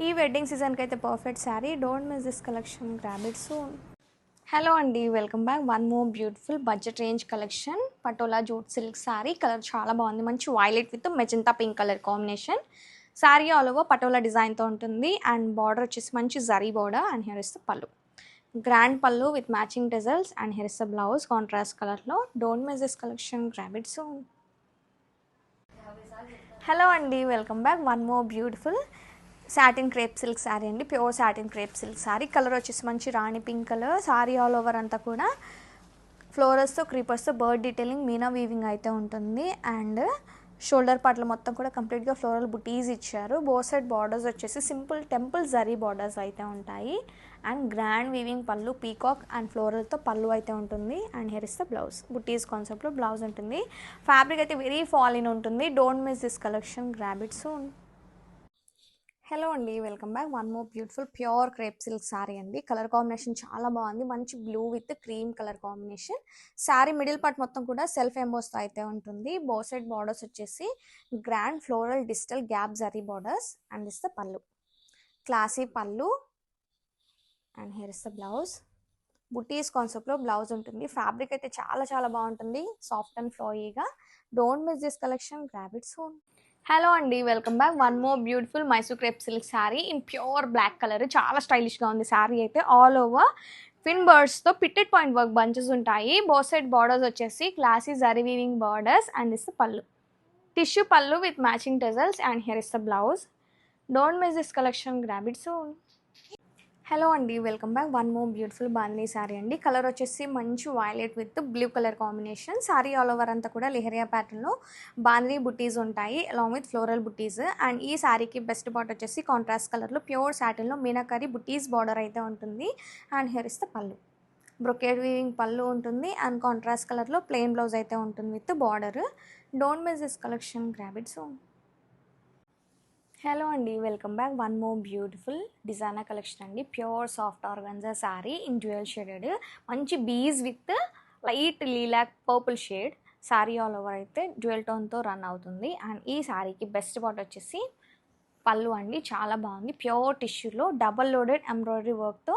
ఈ wedding సీజన్కి అయితే perfect sari. Don't miss this collection, grab it soon. Hello అండి, welcome back. One more beautiful budget range collection Patola jute silk sari. Colour చాలా బాగుంది. మంచి violet with magenta pink colour combination. Sari all over Patola డిజైన్తో ఉంటుంది. And border వచ్చేసి మంచి zari border. And here is the pallu, grand pallu with matching tassels. And here is the blouse contrast కలర్లో. Don't miss this collection, grab it soon. Hello అండి, welcome back. One more beautiful satin crepe silk sari అండి. Pure satin crepe silk sari. Colour వచ్చేసి మంచి rani pink colour. Sari all over అంతా కూడా ఫ్లోరల్స్తో క్రీపర్స్తో bird detailing Meena weaving అయితే ఉంటుంది. అండ్ షోల్డర్ పార్ట్లో మొత్తం కూడా కంప్లీట్గా ఫ్లోరల్ బుటీస్ ఇచ్చారు. బోత్ సైడ్ బార్డర్స్ వచ్చేసి సింపుల్ టెంపుల్ జరీ బార్డర్స్ అయితే ఉంటాయి. And grand weaving pallu, peacock and ఫ్లోరల్తో పళ్ళు అయితే ఉంటుంది. And here is the blouse, butis కాన్సెప్ట్లో బ్లౌజ్ ఉంటుంది. ఫ్యాబ్రిక్ అయితే వెరీ ఫాల్ ఇన్ ఉంటుంది. Don't miss this collection, grab it soon. Hello అండి, welcome back. One more beautiful pure crepe silk sari అండి. Colour combination చాలా బాగుంది. మంచి blue with cream colour combination. Sari middle part మొత్తం కూడా సెల్ఫ్ ఎంబోస్తో అయితే ఉంటుంది. బో సైడ్ బార్డర్స్ వచ్చేసి grand floral digital gap zari borders and is the pallu. Classy pallu and here is the blouse. Butis కాన్సెప్ట్లో బ్లౌజ్ ఉంటుంది. ఫ్యాబ్రిక్ అయితే చాలా చాలా బాగుంటుంది, సాఫ్ట్ అండ్ ఫ్లోయీగా. Don't miss this collection, grab it soon. Hello అండి, welcome back. One more beautiful Mysore crepe silk sari in pure black colour. చాలా స్టైలిష్గా ఉంది శారీ అయితే. All over twin బర్డ్స్తో pitted point work bunches ఉంటాయి. బోత్ సైడ్ బార్డర్స్ వచ్చేసి classy zari weaving borders and is the pallu. Tissue pallu with matching tassels and here is the blouse. Don't miss this collection, grab it soon. Hello అండి, welcome back. One more beautiful bandhi sari అండి. Colour వచ్చేసి మంచి violet with blue colour combination. Sari all over అంతా కూడా లెహరియా ప్యాటర్న్లో బాందీ బుటీస్ ఉంటాయి along with floral butis. And ఈ శారీకి బెస్ట్ పార్ట్ వచ్చేసి కాంట్రాస్ట్ కలర్లో ప్యూర్ సాటిన్లో మీనాకరీ బుటీస్ బార్డర్ అయితే ఉంటుంది. And here is the pallu. Brocade weaving pallu ఉంటుంది అండ్ కాంట్రాస్ట్ కలర్లో ప్లెయిన్ బ్లౌజ్ అయితే ఉంటుంది with border. Don't miss this collection, grab it soon. Hello అండి, welcome back. One more beautiful designer collection అండి. Pure soft organza sari in dual shaded. మంచి beige with light lilac purple shade. Sari all over అయితే dual టోన్తో run అవుతుంది. And ఈ శారీకి best part వచ్చేసి పళ్ళు అండి. చాలా బాగుంది. ప్యూర్ టిష్యూలో డబల్ లోడెడ్ ఎంబ్రాయిడరీ వర్క్తో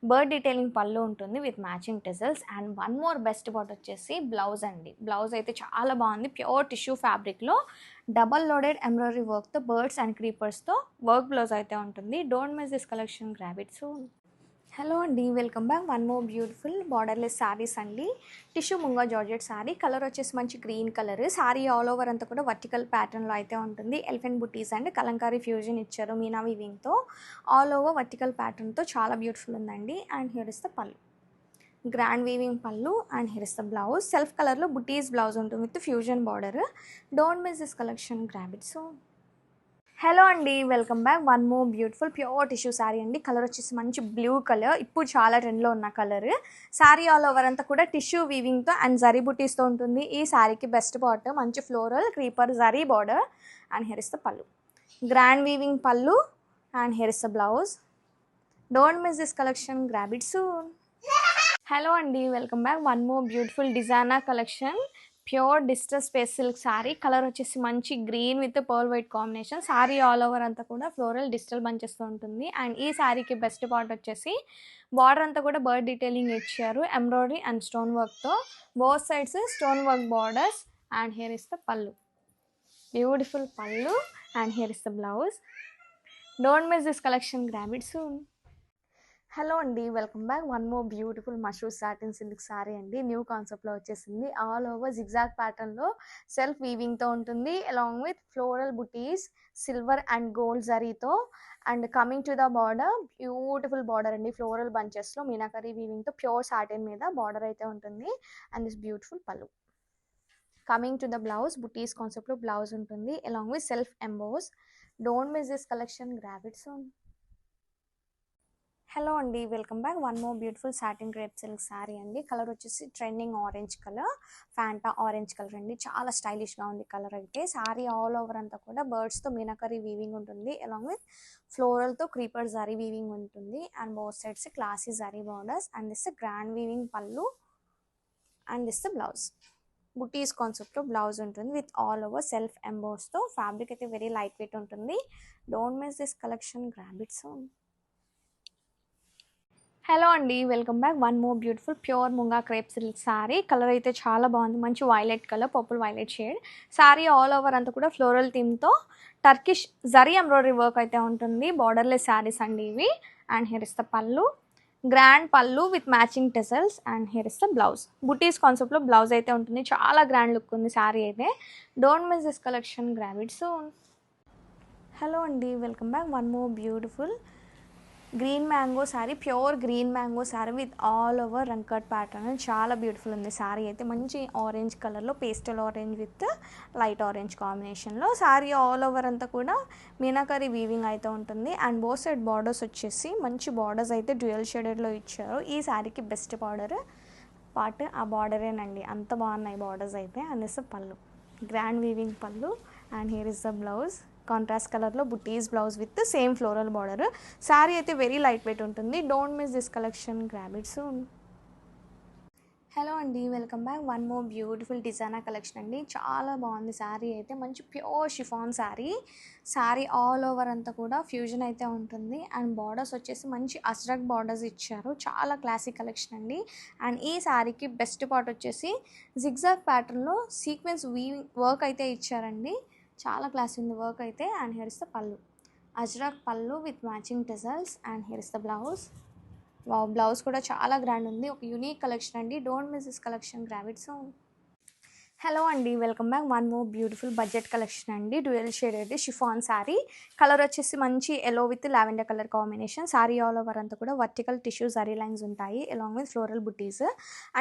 బర్డ్ డీటెయిలింగ్ పళ్ళు ఉంటుంది with matching tassels. And one more best part వచ్చేసి బ్లౌజ్ అండి. బ్లౌజ్ అయితే చాలా బాగుంది. ప్యూర్ టిష్యూ ఫ్యాబ్రిక్లో డబల్ లోడెడ్ ఎంబ్రాయిడరీ వర్క్తో బర్డ్స్ అండ్ క్రీపర్స్తో వర్క్ బ్లౌజ్ అయితే ఉంటుంది. Don't miss this collection, grab it soon. Hello అండి, welcome back. One more beautiful borderless saris అండి. Tissue munga georgette sari. Colour వచ్చేసి మంచి green colour. Sari all over అంతా కూడా వర్టికల్ ప్యాటర్న్లో అయితే ఉంటుంది. Elephant buttis and Kalamkari fusion ఇచ్చారు మీనా వీవింగ్తో. ఆల్ ఓవర్ వర్టికల్ ప్యాటర్న్తో చాలా బ్యూటిఫుల్ ఉందండి. And here is the pallu. Grand weaving pallu and here is the blouse. Self కలర్లో బుటీస్ బ్లౌజ్ ఉంటుంది with fusion border. Don't miss this collection, grab it. So hello అండి, welcome back. One more beautiful pure tissue sari అండి. Colour వచ్చేసి మంచి blue colour, ఇప్పుడు చాలా ట్రెండ్లో ఉన్న కలర్. శారీ ఆల్ ఓవర్ అంతా కూడా టిష్యూ వీవింగ్తో అండ్ జరీ బుటీస్తో ఉంటుంది. ఈ శారీకి బెస్ట్ పార్ట్ మంచి floral creeper zari border and here is the pallu. Grand weaving pallu and here is the blouse. Don't miss this collection, grab it soon. Hello అండి, welcome back. One more beautiful designer collection pure digital space silk sari. Colour వచ్చేసి మంచి green with pearl white combination. Sari all over అంతా కూడా floral digital బంచెస్తో ఉంటుంది. And ఈ శారీకి best part వచ్చేసి border అంతా కూడా బర్డ్ డీటెయిలింగ్ ఇచ్చారు ఎంబ్రాయిడరీ అండ్ స్టోన్ వర్క్తో. Both sides stone work borders and here is the pallu. Beautiful pallu and here is the blouse. Don't miss this collection, grab it soon. Hello అండి, welcome back. One more beautiful mushroom satin silk sari అండి. New కాన్సెప్ట్లో వచ్చేసింది. All over zigzag ప్యాటర్న్లో self వీవింగ్తో ఉంటుంది along with floral butis silver and gold జరీతో. And coming to the border, beautiful border అండి. Floral బంచెస్లో మీనాకరీ వీవింగ్తో ప్యూర్ సాటిన్ మీద బార్డర్ అయితే ఉంటుంది. And this beautiful pallu. Coming to the blouse, butis కాన్సెప్ట్లో బ్లౌజ్ ఉంటుంది along with self emboss. Don't miss this collection, grab it soon. Hello అండి, welcome back. One more beautiful satin crepe silk sari అండి. Colour వచ్చేసి trending orange colour, Fanta orange colour అండి. చాలా స్టైలిష్గా ఉంది colour అయితే. శారీ ఆల్ ఓవర్ అంతా కూడా బర్డ్స్తో మీనాకరీ వీవింగ్ ఉంటుంది అలాంగ్ విత్ ఫ్లోరల్తో క్రీపర్ జరీ వీవింగ్ ఉంటుంది. And both sides classy zari borders and this grand weaving pallu and this blouse. Butis కాన్సెప్ట్లో బ్లౌజ్ ఉంటుంది విత్ ఆల్ ఓవర్ సెల్ఫ్ ఎంబోస్తో. ఫ్యాబ్రిక్ అయితే వెరీ లైట్ వెయిట్ ఉంటుంది. Don't miss this collection, grab it soon. Hello అండి, welcome back. One more beautiful pure munga crepe silk sari. Colour అయితే చాలా బాగుంది. మంచి violet colour, purple violet shade. Sari all over అంతా కూడా ఫ్లోరల్ థీమ్తో టర్కిష్ జరీ ఎంబ్రాయిడరీ వర్క్ అయితే ఉంటుంది. బార్డర్లెస్ శారీస్ అండి ఇవి. And here is the pallu. Grand pallu with matching tassels and here is the blouse. Butis కాన్సెప్ట్లో బ్లౌజ్ అయితే ఉంటుంది. చాలా గ్రాండ్ లుక్ ఉంది శారీ అయితే. Don't miss this collection, grab it soon. Hello అండి, welcome back. One more beautiful green mango sari. Pure green mango sari with all over rangkat pattern. చాలా beautiful ఉంది శారీ అయితే. మంచి ఆరెంజ్ కలర్లో pastel orange with light orange కాంబినేషన్లో. Sari all over అంతా కూడా meenakari weaving అయితే ఉంటుంది. అండ్ బోత్ సైడ్ బార్డర్స్ వచ్చేసి మంచి బార్డర్స్ అయితే డ్యూయల్ షేడెడ్లో ఇచ్చారు. ఈ శారీకి బెస్ట్ బార్డర్ పార్ట్ ఆ బార్డరేనండి. అంత బాగున్నాయి బార్డర్స్ అయితే. And is pallu, grand weaving pallu and here is the blouse. Contrast కలర్లో బుటీస్ blouse with same floral border. Sari అయితే వెరీ లైట్ వెయిట్ ఉంటుంది. Don't miss this collection, grab it soon. Hello అండి, welcome back. One more beautiful designer collection అండి. చాలా బాగుంది శారీ అయితే. మంచి pure chiffon sari. Sari all over అంతా కూడా ఫ్యూజన్ అయితే ఉంటుంది. అండ్ బార్డర్స్ వచ్చేసి మంచి అజ్రక్ బార్డర్స్ ఇచ్చారు. చాలా క్లాసిక్ కలెక్షన్ అండి. అండ్ ఈ శారీకి బెస్ట్ పార్ట్ వచ్చేసి జిగ్జాగ్ ప్యాటర్న్లో సీక్వెన్స్ వీవింగ్ వర్క్ అయితే ఇచ్చారండి. చాలా క్లాస్ ఉంది వర్క్ అయితే. And here is the pallu, ajrakh pallu with matching tassels. And here is the blouse. Blouse కూడా చాలా గ్రాండ్ ఉంది. ఒక యూనిక్ కలెక్షన్ అండి. Don't miss this collection, grab it soon. Hello అండి, welcome back. One more beautiful budget collection అండి. Dual shade అయితే chiffon sari. Colour వచ్చేసి మంచి yellow with lavender colour combination. Sari all over అంతా కూడా వర్టికల్ టిష్యూ జరీ లైన్స్ ఉంటాయి along with floral butis.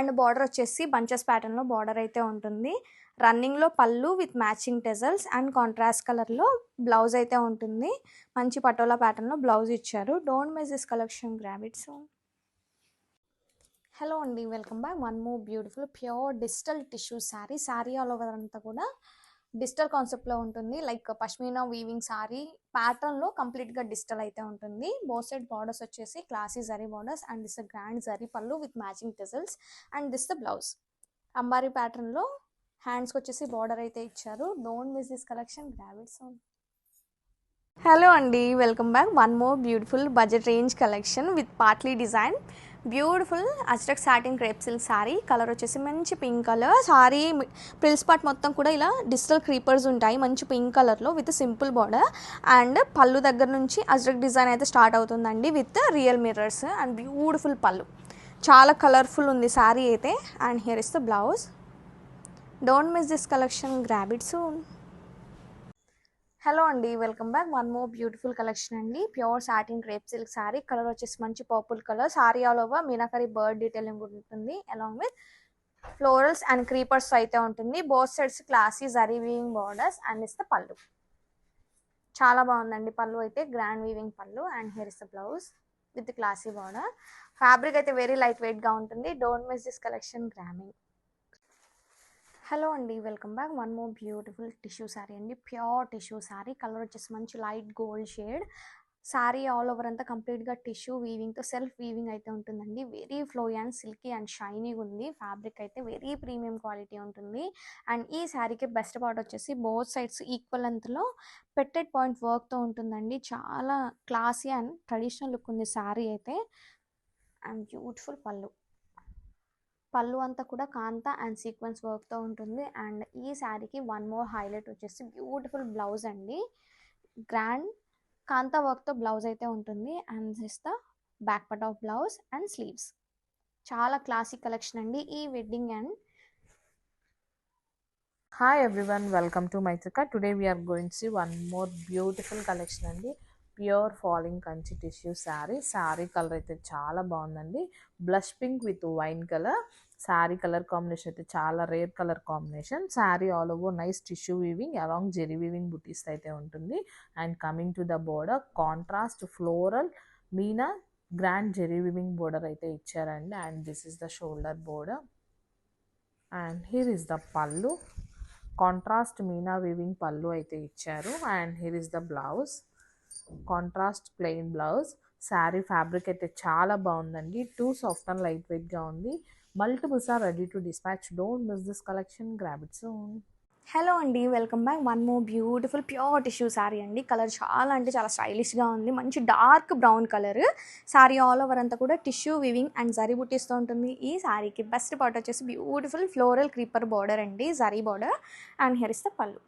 And border వచ్చేసి bunches ప్యాటర్న్లో బార్డర్ అయితే ఉంటుంది. రన్నింగ్లో pallu with matching tassels and contrast కలర్లో బ్లౌజ్ అయితే ఉంటుంది. మంచి పటోలా ప్యాటర్న్లో బ్లౌజ్ ఇచ్చారు. Don't miss this collection, grab it soon. Hello అండి, welcome back. One more beautiful pure digital tissue sari. Sari all over అంతా కూడా డిజిటల్ కాన్సెప్ట్లో ఉంటుంది. లైక్ పష్మీనా వీవింగ్ శారీ ప్యాటర్న్లో కంప్లీట్గా డిజిటల్ అయితే ఉంటుంది. బోత్ సైడ్ బార్డర్స్ వచ్చేసి classy zari borders. And this grand zari pallu with matching tassels. And this the blouse. అంబారీ ప్యాటర్న్లో హ్యాండ్స్కి వచ్చేసి బార్డర్ అయితే ఇచ్చారు. Don't miss this collection, grab it soon. Hello అండి, welcome back. One more beautiful budget range collection with partly design. Beautiful ajrakh satin crepe silk sari. Colour వచ్చేసి మంచి pink colour. Sari frills part మొత్తం కూడా ఇలా డిజిటల్ క్రీపర్స్ ఉంటాయి మంచి పింక్ కలర్లో with simple border. And pallu దగ్గర నుంచి అజ్రక్ డిజైన్ అయితే స్టార్ట్ అవుతుందండి with real mirrors. And beautiful pallu, చాలా కలర్ఫుల్ ఉంది శారీ అయితే. And here is the blouse. Don't miss this collection, grab it soon. Hello అండి, welcome back. One more beautiful collection అండి. Pure satin crepe silk sari. Colour వచ్చేసి మంచి purple colour. Sari all over meenakari bird detailing ఉంటుంది along with florals and creepers అయితే ఉంటుంది. Both sides classy zari weaving borders. And is the pallu. చాలా బాగుందండి పళ్ళు అయితే, grand weaving pallu. And here is the blouse with classy border. Fabric అయితే very light వెయిట్గా ఉంటుంది. Don't miss this collection, గ్రామింగ్. హలో అండి, welcome back. One more beautiful tissue sari అండి. Pure tissue sari. Colour వచ్చేసి మంచి light gold shade. Sari all over అంతా కంప్లీట్గా టిష్యూ వీవింగ్తో సెల్ఫ్ వీవింగ్ అయితే ఉంటుందండి. Very flowy and silky and షైనీగా ఉంది. ఫ్యాబ్రిక్ అయితే వెరీ ప్రీమియం క్వాలిటీ ఉంటుంది. అండ్ ఈ శారీకి బెస్ట్ పార్ట్ వచ్చేసి బోత్ సైడ్స్ ఈక్వల్ లెంత్లో పెట్టెడ్ పాయింట్ వర్క్తో ఉంటుందండి. చాలా క్లాసీ అండ్ ట్రెడిషనల్ లుక్ ఉంది శారీ అయితే. అండ్ బ్యూటిఫుల్ పళ్ళు అంతా కూడా కాంతా అండ్ సీక్వెన్స్ వర్క్తో ఉంటుంది. అండ్ ఈ శారీకి వన్ మోర్ హైలైట్ వచ్చేసి బ్యూటిఫుల్ బ్లౌజ్ అండి. గ్రాండ్ కాంతా వర్క్తో బ్లౌజ్ అయితే ఉంటుంది. And this the back part of blouse and sleeves. చాలా క్లాసిక్ కలెక్షన్ అండి ఈ wedding. And Hi everyone, welcome to Maitrika. Today we are going to see one more beautiful collection అండి. Pure falling Kanchi tissue sari colour అయితే చాలా బాగుందండి. Blush pink with wine colour. Sari colour combination అయితే చాలా rare colour combination. Sari all over nice tissue weaving along zari weaving butis అయితే ఉంటుంది. And coming to the border contrast floral meena grand zari weaving border అయితే ఇచ్చారండి. And this is the shoulder border. And here is the pallu. Contrast meena weaving pallu అయితే ఇచ్చారు. And here is the blouse. Contrast plain blouse. Sari fabric అయితే చాలా బాగుందండి. Too soft and light వెయిట్గా ఉంది. Multiples are ready to dispatch. Don't miss this collection, grab it soon. Hello అండి, welcome back. One more beautiful pure tissue sari అండి. Colour చాలా అంటే చాలా స్టైలిష్గా ఉంది. మంచి dark brown colour. Sari all over అంతా కూడా టిష్యూ వీవింగ్ అండ్ జరీ బుటీస్తో ఉంటుంది. ఈ శారీకి బెస్ట్ పార్ట్ వచ్చేసి బ్యూటిఫుల్ ఫ్లోరల్ క్రీపర్ బార్డర్ అండి, zari border. And here is the pallu.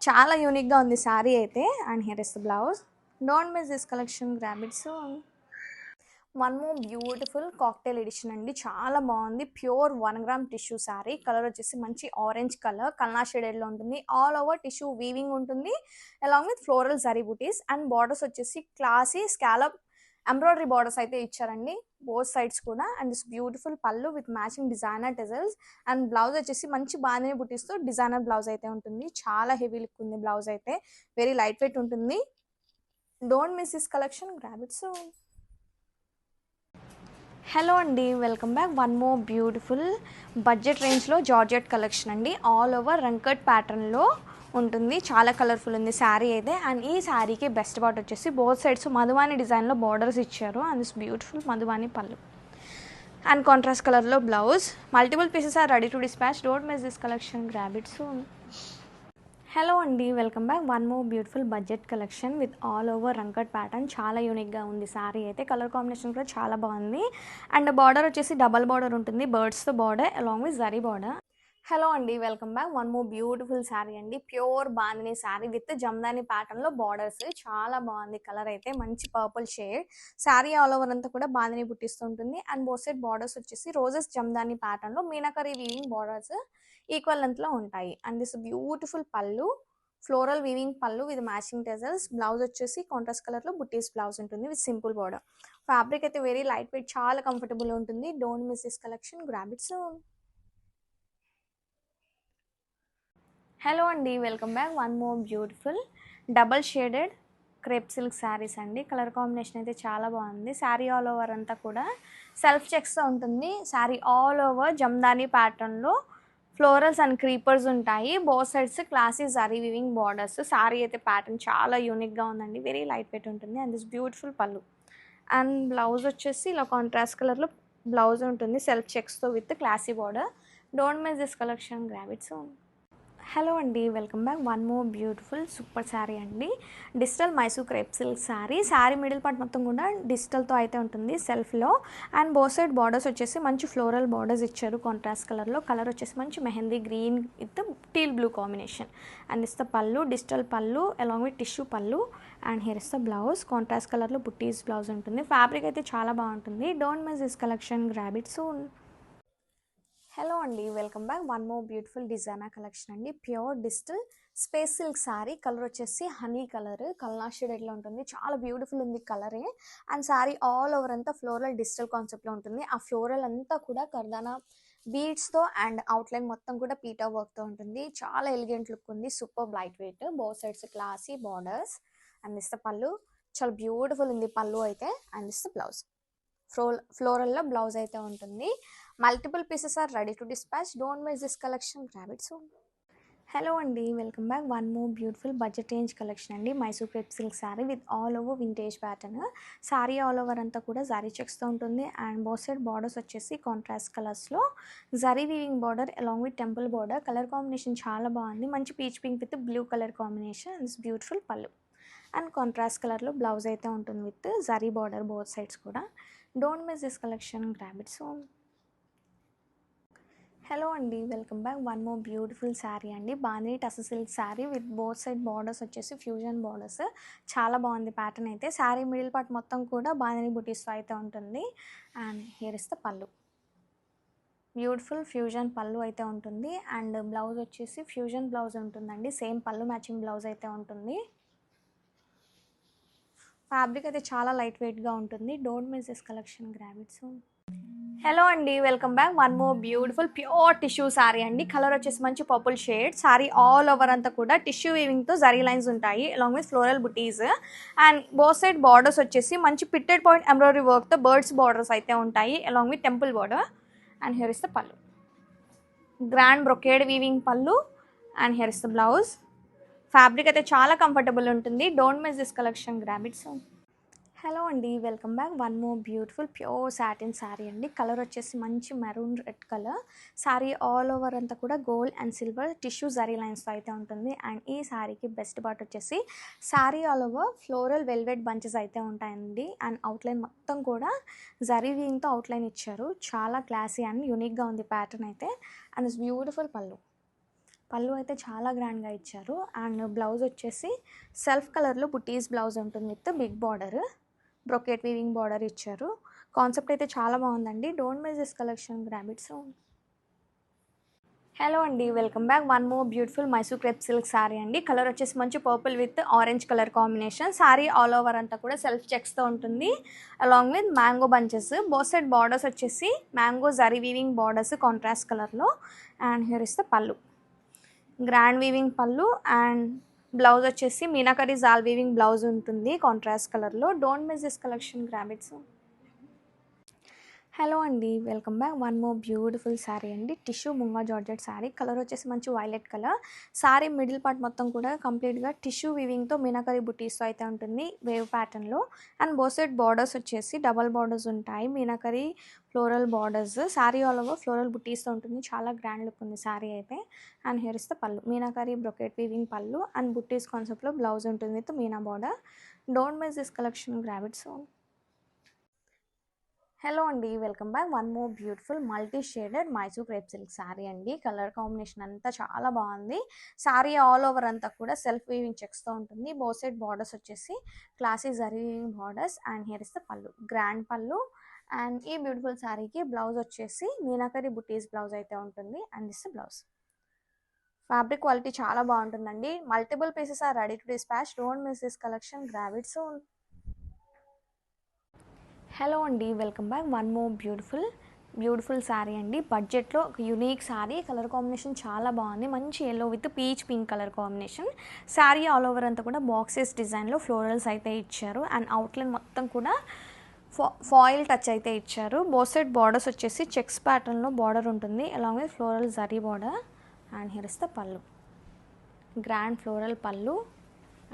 చాలా యూనిక్గా ఉంది శారీ అయితే. And here is the blouse. Don't miss this collection, grab it soon. One more beautiful cocktail edition అండి. చాలా బాగుంది. Pure 1 gram tissue sari. Colour వచ్చేసి మంచి ఆరెంజ్ కలర్, కల్నా షేడెడ్లో ఉంటుంది. ఆల్ ఓవర్ టిష్యూ వీవింగ్ ఉంటుంది along with floral zari butis. And borders వచ్చేసి క్లాసీ స్కాలప్ ఎంబ్రాయిడరీ బార్డర్స్ అయితే ఇచ్చారండి బోత్ సైడ్స్ కూడా. And this beautiful pallu with matching designer tassels. And blouse వచ్చేసి మంచి బాందిని బుటీస్తో డిజైనర్ బ్లౌజ్ అయితే ఉంటుంది. చాలా హెవీ లుక్ ఉంది బ్లౌజ్ అయితే. వెరీ లైట్ వెయిట్ ఉంటుంది. Don't miss this collection, grab it soon. Hello అండి, welcome back. One more beautiful budget రేంజ్లో జార్జెట్ కలెక్షన్ అండి. ఆల్ ఓవర్ రంకట్ ప్యాటర్న్లో ఉంటుంది. చాలా కలర్ఫుల్ ఉంది శారీ అయితే. అండ్ ఈ శారీకి బెస్ట్ పార్ట్ వచ్చేసి బోత్ సైడ్స్ మధువాని డిజైన్లో బార్డర్స్ ఇచ్చారు. And this beautiful Madhubani pallu and contrast కలర్లో blouse. Multiple pieces are ready to dispatch. Don't miss this collection, grab it soon. Hello అండి, welcome back. One more beautiful budget collection with all over rangkat pattern. చాలా యూనిక్గా ఉంది శారీ అయితే. Colour combination కూడా చాలా బాగుంది. And border వచ్చేసి డబల్ బార్డర్ ఉంటుంది, బర్డ్స్తో border along with zari border. Hello అండి, welcome back. One more beautiful sari అండి. ప్యూర్ బాందిని శారీ విత్ జమ్దాని ప్యాటర్న్లో బార్డర్స్. చాలా బాగుంది కలర్ అయితే. మంచి purple shade. Sari all over అంతా కూడా బాందిని పుట్టిస్తుంటుంది. అండ్ బోత్ సైడ్ బార్డర్స్ వచ్చేసి రోజెస్ జమ్దాని ప్యాటర్న్లో మీనాకరీ వీవింగ్ బార్డర్స్ ఈక్వల్ లెంత్లో ఉంటాయి. And this beautiful pallu, floral weaving pallu with matching టెజల్స్. Blouse వచ్చేసి కాంట్రాస్ట్ కలర్లో బుట్టీస్ బ్లౌజ్ ఉంటుంది విత్ సింపుల్ బార్డర్. ఫ్యాబ్రిక్ అయితే వెరీ లైట్ వెయిట్, చాలా కంఫర్టబుల్ ఉంటుంది. Don't miss this collection, grab it soon. Hello అండి, welcome back. One more beautiful double shaded crepe silk saris అండి. Colour combination అయితే చాలా బాగుంది. శారీ ఆల్ ఓవర్ అంతా కూడా సెల్ఫ్ చెక్స్తో ఉంటుంది. శారీ ఆల్ ఓవర్ జమ్దాని ప్యాటర్న్లో ఫ్లోరల్స్ అండ్ క్రీపర్స్ ఉంటాయి. Both sides classy zari weaving borders. Sari అయితే ప్యాటర్న్ చాలా యూనిక్గా ఉందండి. వెరీ లైట్ వెయిట్ ఉంటుంది. And this beautiful pallu and blouse వచ్చేసి ఇలా కాంట్రాస్ట్ కలర్లో బ్లౌజ్ ఉంటుంది సెల్ఫ్ చెక్స్తో with classy border. Don't miss this collection, grab it soon. Hello అండి, welcome back. One more beautiful super sari అండి. Digital Mysore crepe silk sari. Sari middle part మొత్తం కూడా డిజిటల్తో అయితే ఉంటుంది సెల్ఫ్లో. అండ్ బోత్ సైడ్ బార్డర్స్ వచ్చేసి మంచి ఫ్లోరల్ బార్డర్స్ ఇచ్చారు కాంట్రాస్ట్ కలర్లో. కలర్ వచ్చేసి మంచి mehndi green with teal blue combination. And is the pallu, digital pallu along with tissue pallu. And here is the blouse. Contrast కలర్లో బుట్టీస్ బ్లౌజ్ ఉంటుంది. ఫ్యాబ్రిక్ అయితే చాలా బాగుంటుంది. Don't miss this collection, grab it soon. Hello అండి, welcome back. One more beautiful designer collection అండి. Pure digital space silk sari. Colour వచ్చేసి honey colour, కల్నా షేడెడ్లో ఉంటుంది. చాలా బ్యూటిఫుల్ ఉంది కలరే. అండ్ శారీ ఆల్ ఓవర్ అంతా ఫ్లోరల్ డిజిటల్ కాన్సెప్ట్లో ఉంటుంది. ఆ ఫ్లోరల్ అంతా కూడా కర్దానా బీడ్స్తో అండ్ అవుట్లైన్ మొత్తం కూడా పీటా వర్క్తో ఉంటుంది. చాలా ఎలిగెంట్ లుక్ ఉంది. Super light weight. Both sides classy borders. And is the pallu. చాలా బ్యూటిఫుల్ ఉంది పళ్ళు అయితే. And is the blouse. ఫ్లోరల్లో బ్లౌజ్ అయితే ఉంటుంది. Multiple pieces are ready to dispatch. Don't miss this collection, grab it soon. Hello అండి, welcome back. One more beautiful budget range collection అండి. Mysore crepe silk sari with all over vintage pattern. Sari all over అంతా కూడా జరీ చెక్స్తో ఉంటుంది. And both side borders వచ్చేసి contrast కలర్స్లో zari weaving border along with temple border. Colour combination చాలా బాగుంది. మంచి peach pink with blue colour combination. It's beautiful pallu and contrast కలర్లో blouse అయితే ఉంటుంది with zari border both sides కూడా. Don't miss this collection, grab it soon. Hello అండి, welcome back. One more beautiful sari అండి. Bandhani tussar silk sari with both side borders వచ్చేసి fusion borders. చాలా బాగుంది pattern అయితే. శారీ మిడిల్ పార్ట్ మొత్తం కూడా బాందిని బుటీస్తో అయితే ఉంటుంది. And here is the pallu. Beautiful fusion pallu అయితే ఉంటుంది. అండ్ బ్లౌజ్ వచ్చేసి ఫ్యూజన్ బ్లౌజ్ ఉంటుందండి. సేమ్ పళ్ళు మ్యాచింగ్ బ్లౌజ్ అయితే ఉంటుంది. ఫ్యాబ్రిక్ అయితే చాలా లైట్ వెయిట్గా ఉంటుంది. Don't miss this collection, grab it soon. Hello అండి, welcome back. One more beautiful pure tissue sari అండి. కలర్ వచ్చేసి మంచి purple shade. Sari all over అంతా కూడా టిష్యూ వీవింగ్తో జరీ లైన్స్ ఉంటాయి along with floral butis. And both side borders వచ్చేసి మంచి పిట్టెడ్ పాయింట్ ఎంబ్రాయిడరీ వర్క్తో బర్డ్స్ బార్డర్స్ అయితే ఉంటాయి along with temple border. And here is the pallu. Grand brocade weaving pallu. And here is the blouse. Fabric అయితే చాలా కంఫర్టబుల్ ఉంటుంది. Don't miss this collection, grab it soon. Hello అండి, welcome back. One more beautiful pure satin sari అండి. Colour వచ్చేసి మంచి maroon red colour. Sari all over అంతా కూడా gold and silver tissue zari లైన్స్తో అయితే ఉంటుంది. అండ్ ఈ శారీకి బెస్ట్ పార్ట్ వచ్చేసి sari all over floral velvet bunches అయితే ఉంటాయండి. అండ్ అవుట్లైన్ మొత్తం కూడా జరీ వీవింగ్తో అవుట్లైన్ ఇచ్చారు. చాలా క్లాసీ అండ్ యూనిక్గా ఉంది ప్యాటర్న్ అయితే. అండ్ ఇట్స్ బ్యూటిఫుల్ పళ్ళు అయితే చాలా గ్రాండ్గా ఇచ్చారు. అండ్ బ్లౌజ్ వచ్చేసి సెల్ఫ్ కలర్లో బుటీస్ బ్లౌజ్ ఉంటుంది with big border. Brocade weaving border ఇచ్చారు. కాన్సెప్ట్ అయితే చాలా బాగుందండి. Don't miss this collection, grab it soon. Hello అండి, welcome back. One more beautiful Mysore crepe silk sari అండి. కలర్ వచ్చేసి మంచి purple with orange colour combination. Sari all over అంతా కూడా సెల్ఫ్ చెక్స్తో ఉంటుంది along with mango bunches. Both side borders వచ్చేసి mango zari weaving borders contrast కలర్లో. And here is the pallu. Grand weaving pallu. And blouse వచ్చేసి మీనాకరీ జాల్ వీవింగ్ బ్లౌజ్ ఉంటుంది కాంట్రాస్ట్ కలర్లో. Don't miss this collection, grab it soon. Hello అండి, welcome back. One more beautiful sari అండి. Tissue munga georgette sari. Colour వచ్చేసి మంచి violet colour. Sari middle part మొత్తం కూడా కంప్లీట్గా టిష్యూ వీవింగ్తో మీనాకరీ బుటీస్తో అయితే ఉంటుంది వేవ్ ప్యాటర్న్లో. అండ్ బోసెట్ బార్డర్స్ వచ్చేసి డబల్ బార్డర్స్ ఉంటాయి. Meenakari floral borders. Sari all over floral బుటీస్తో ఉంటుంది. చాలా గ్రాండ్ లుక్ ఉంది శారీ అయితే. And here is the pallu. Meenakari brocade weaving pallu and buttis కాన్సెప్ట్లో బ్లౌజ్ ఉంటుంది with meena border. Don't miss this collection, grab it soon. Hello అండి, welcome back. One more beautiful multi shaded Mysore crepe silk sari అండి. Colour combination అంతా చాలా బాగుంది. Sari all over అంతా కూడా self weaving చెక్స్తో ఉంటుంది. బోసెట్ బార్డర్స్ వచ్చేసి classy zari weaving borders. And here is the pallu, grand pallu. And ఈ బ్యూటిఫుల్ శారీకి బ్లౌజ్ వచ్చేసి మీనాకరీ బుటీస్ బ్లౌజ్ అయితే ఉంటుంది. And this blouse. Fabric quality చాలా బాగుంటుందండి. Multiple pieces are ready to dispatch. Don't miss this collection, grab it soon. Hello అండి, welcome back. One more beautiful sari అండి. బడ్జెట్లో ఒక యూనిక్ శారీ. కలర్ కాంబినేషన్ చాలా బాగుంది. మంచి yellow with peach pink colour combination. Sari all over అంతా కూడా బాక్సెస్ డిజైన్లో ఫ్లోరల్స్ అయితే ఇచ్చారు. అండ్ అవుట్లైన్ మొత్తం కూడా ఫాయిల్ టచ్ అయితే ఇచ్చారు. బోసెట్ బార్డర్స్ వచ్చేసి చెక్స్ ప్యాటర్న్లో బార్డర్ ఉంటుంది along with floral zari border. And here is the pallu, grand floral pallu.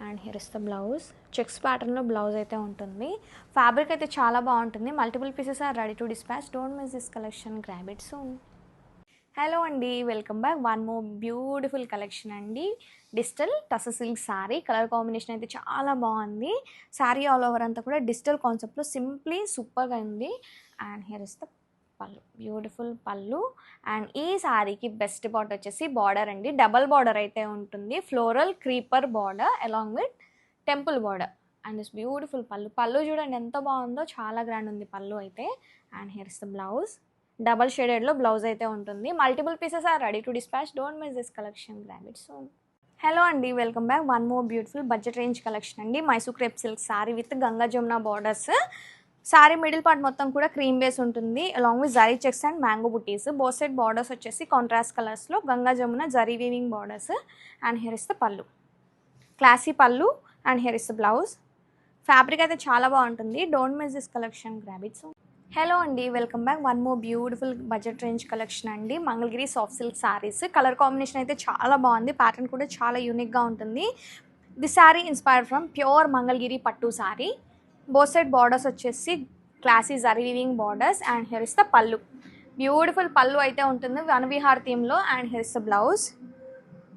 And here is the blouse. Checks ప్యాటర్న్లో బ్లౌజ్ అయితే ఉంటుంది. ఫ్యాబ్రిక్ అయితే చాలా బాగుంటుంది. Multiple pieces are ready to dispatch. Don't miss this collection, grab it soon. Hello అండి, welcome back. One more beautiful collection అండి. Digital tussar silk sari. Colour combination అయితే చాలా బాగుంది. శారీ ఆల్ ఓవర్ అంతా కూడా డిజిటల్ కాన్సెప్ట్లో సింప్లీ సూపర్గా ఉంది. And here is the pallu, beautiful pallu. And ఈ శారీకి బెస్ట్ పార్ట్ వచ్చేసి బార్డర్ అండి. డబల్ బార్డర్ అయితే ఉంటుంది. Floral creeper border along with temple border. And this beautiful pallu చూడండి ఎంత బాగుందో, చాలా గ్రాండ్ ఉంది పళ్ళు అయితే. And here is the blouse. Double షేడెడ్లో బ్లౌజ్ అయితే ఉంటుంది. Multiple pieces are ready to dispatch. Don't miss this collection, grab it soon. Hello అండి, welcome back. One more beautiful budget range collection అండి. Mysore crepe silk sari with Ganga Jamuna borders. Sari middle part మొత్తం కూడా cream base ఉంటుంది along with zari checks and mango buttis. Both side borders వచ్చేసి contrast కలర్స్లో Ganga Jamuna zari weaving borders. And here is the pallu, classy pallu. And here is the blouse. Fabric అయితే చాలా బాగుంటుంది. Don't miss this collection, grab it soon. Hello అండి, welcome back. One more beautiful budget range collection అండి. Mangalagiri soft silk saris. Colour combination అయితే చాలా బాగుంది. Pattern కూడా చాలా యూనిక్గా ఉంటుంది. This sari inspired from pure Mangalagiri పట్టు శారీ. బోసెట్ బార్డర్స్ వచ్చేసి classy zari weaving borders. And here is the pallu, beautiful pallu అయితే ఉంటుంది వనవిహార్ థీమ్లో. And here is the blouse.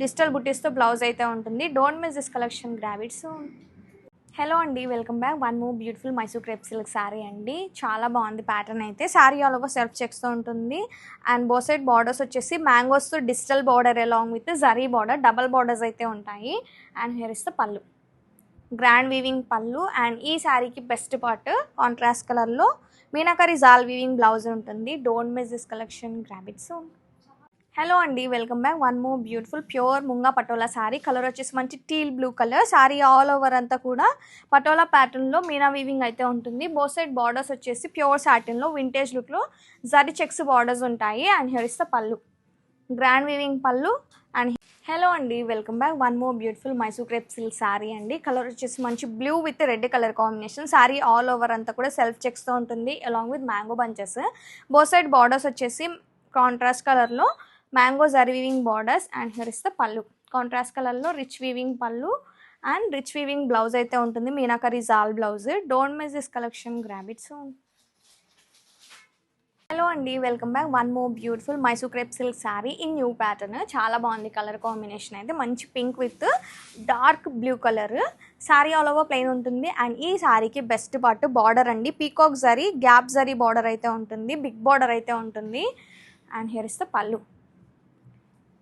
Digital బుటీస్తో బ్లౌజ్ అయితే ఉంటుంది. Don't miss this collection, grab it soon. Hello అండి, welcome back. One more beautiful Mysore crepe silk sari అండి. చాలా బాగుంది ప్యాటర్న్ అయితే. శారీ ఆల్ ఓవర్ సెల్ఫ్ చెక్స్తో ఉంటుంది. అండ్ బోసెట్ బార్డర్స్ వచ్చేసి మ్యాంగోస్తో digital border along with zari border. Double borders అయితే ఉంటాయి. And here is the pallu, grand weaving pallu. And ఈ శారీకి బెస్ట్ పార్ట్ కాంట్రాస్ట్ కలర్లో మీనాకరీ జాల్ వీవింగ్ బ్లౌజ్ ఉంటుంది. Don't miss this collection, grab it soon. Hello అండి, welcome back. One more beautiful pure munga patola sari. Colour వచ్చేసి మంచి teal blue colour. Sari all over అంతా కూడా పటోలా ప్యాటర్న్లో మీనా వీవింగ్ అయితే ఉంటుంది. బోసెట్ బార్డర్స్ వచ్చేసి ప్యూర్ సాటిన్లో వింటేజ్ లుక్లో జరీ చెక్స్ బార్డర్స్ ఉంటాయి. And here is the pallu, grand weaving pallu. And hello అండి, welcome back. One more beautiful Mysore crepe silk sari అండి. కలర్ వచ్చేసి మంచి blue with red colour combination. Sari all over అంతా కూడా సెల్ఫ్ చెక్స్తో ఉంటుంది along with mango bunches. Both side borders వచ్చేసి కాంట్రాస్ట్ కలర్లో mango zari weaving borders. And here is the pallu, contrast కలర్లో rich weaving pallu and rich weaving blouse అయితే ఉంటుంది. Meenakari jaal blouse. Don't miss this collection, grab it soon. Hello అండి, welcome back. One more beautiful Mysore crepe silk sari in new pattern. చాలా బాగుంది colour combination అయితే. మంచి pink with dark blue colour. Sari all over plain ఉంటుంది. And ఈ శారీకి బెస్ట్ పార్ట్ బార్డర్ అండి. Peacock zari gap zari border అయితే ఉంటుంది. బిగ్ బార్డర్ అయితే ఉంటుంది. And here is the pallu,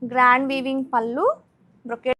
grand weaving పళ్ళు, బ్రొకెట్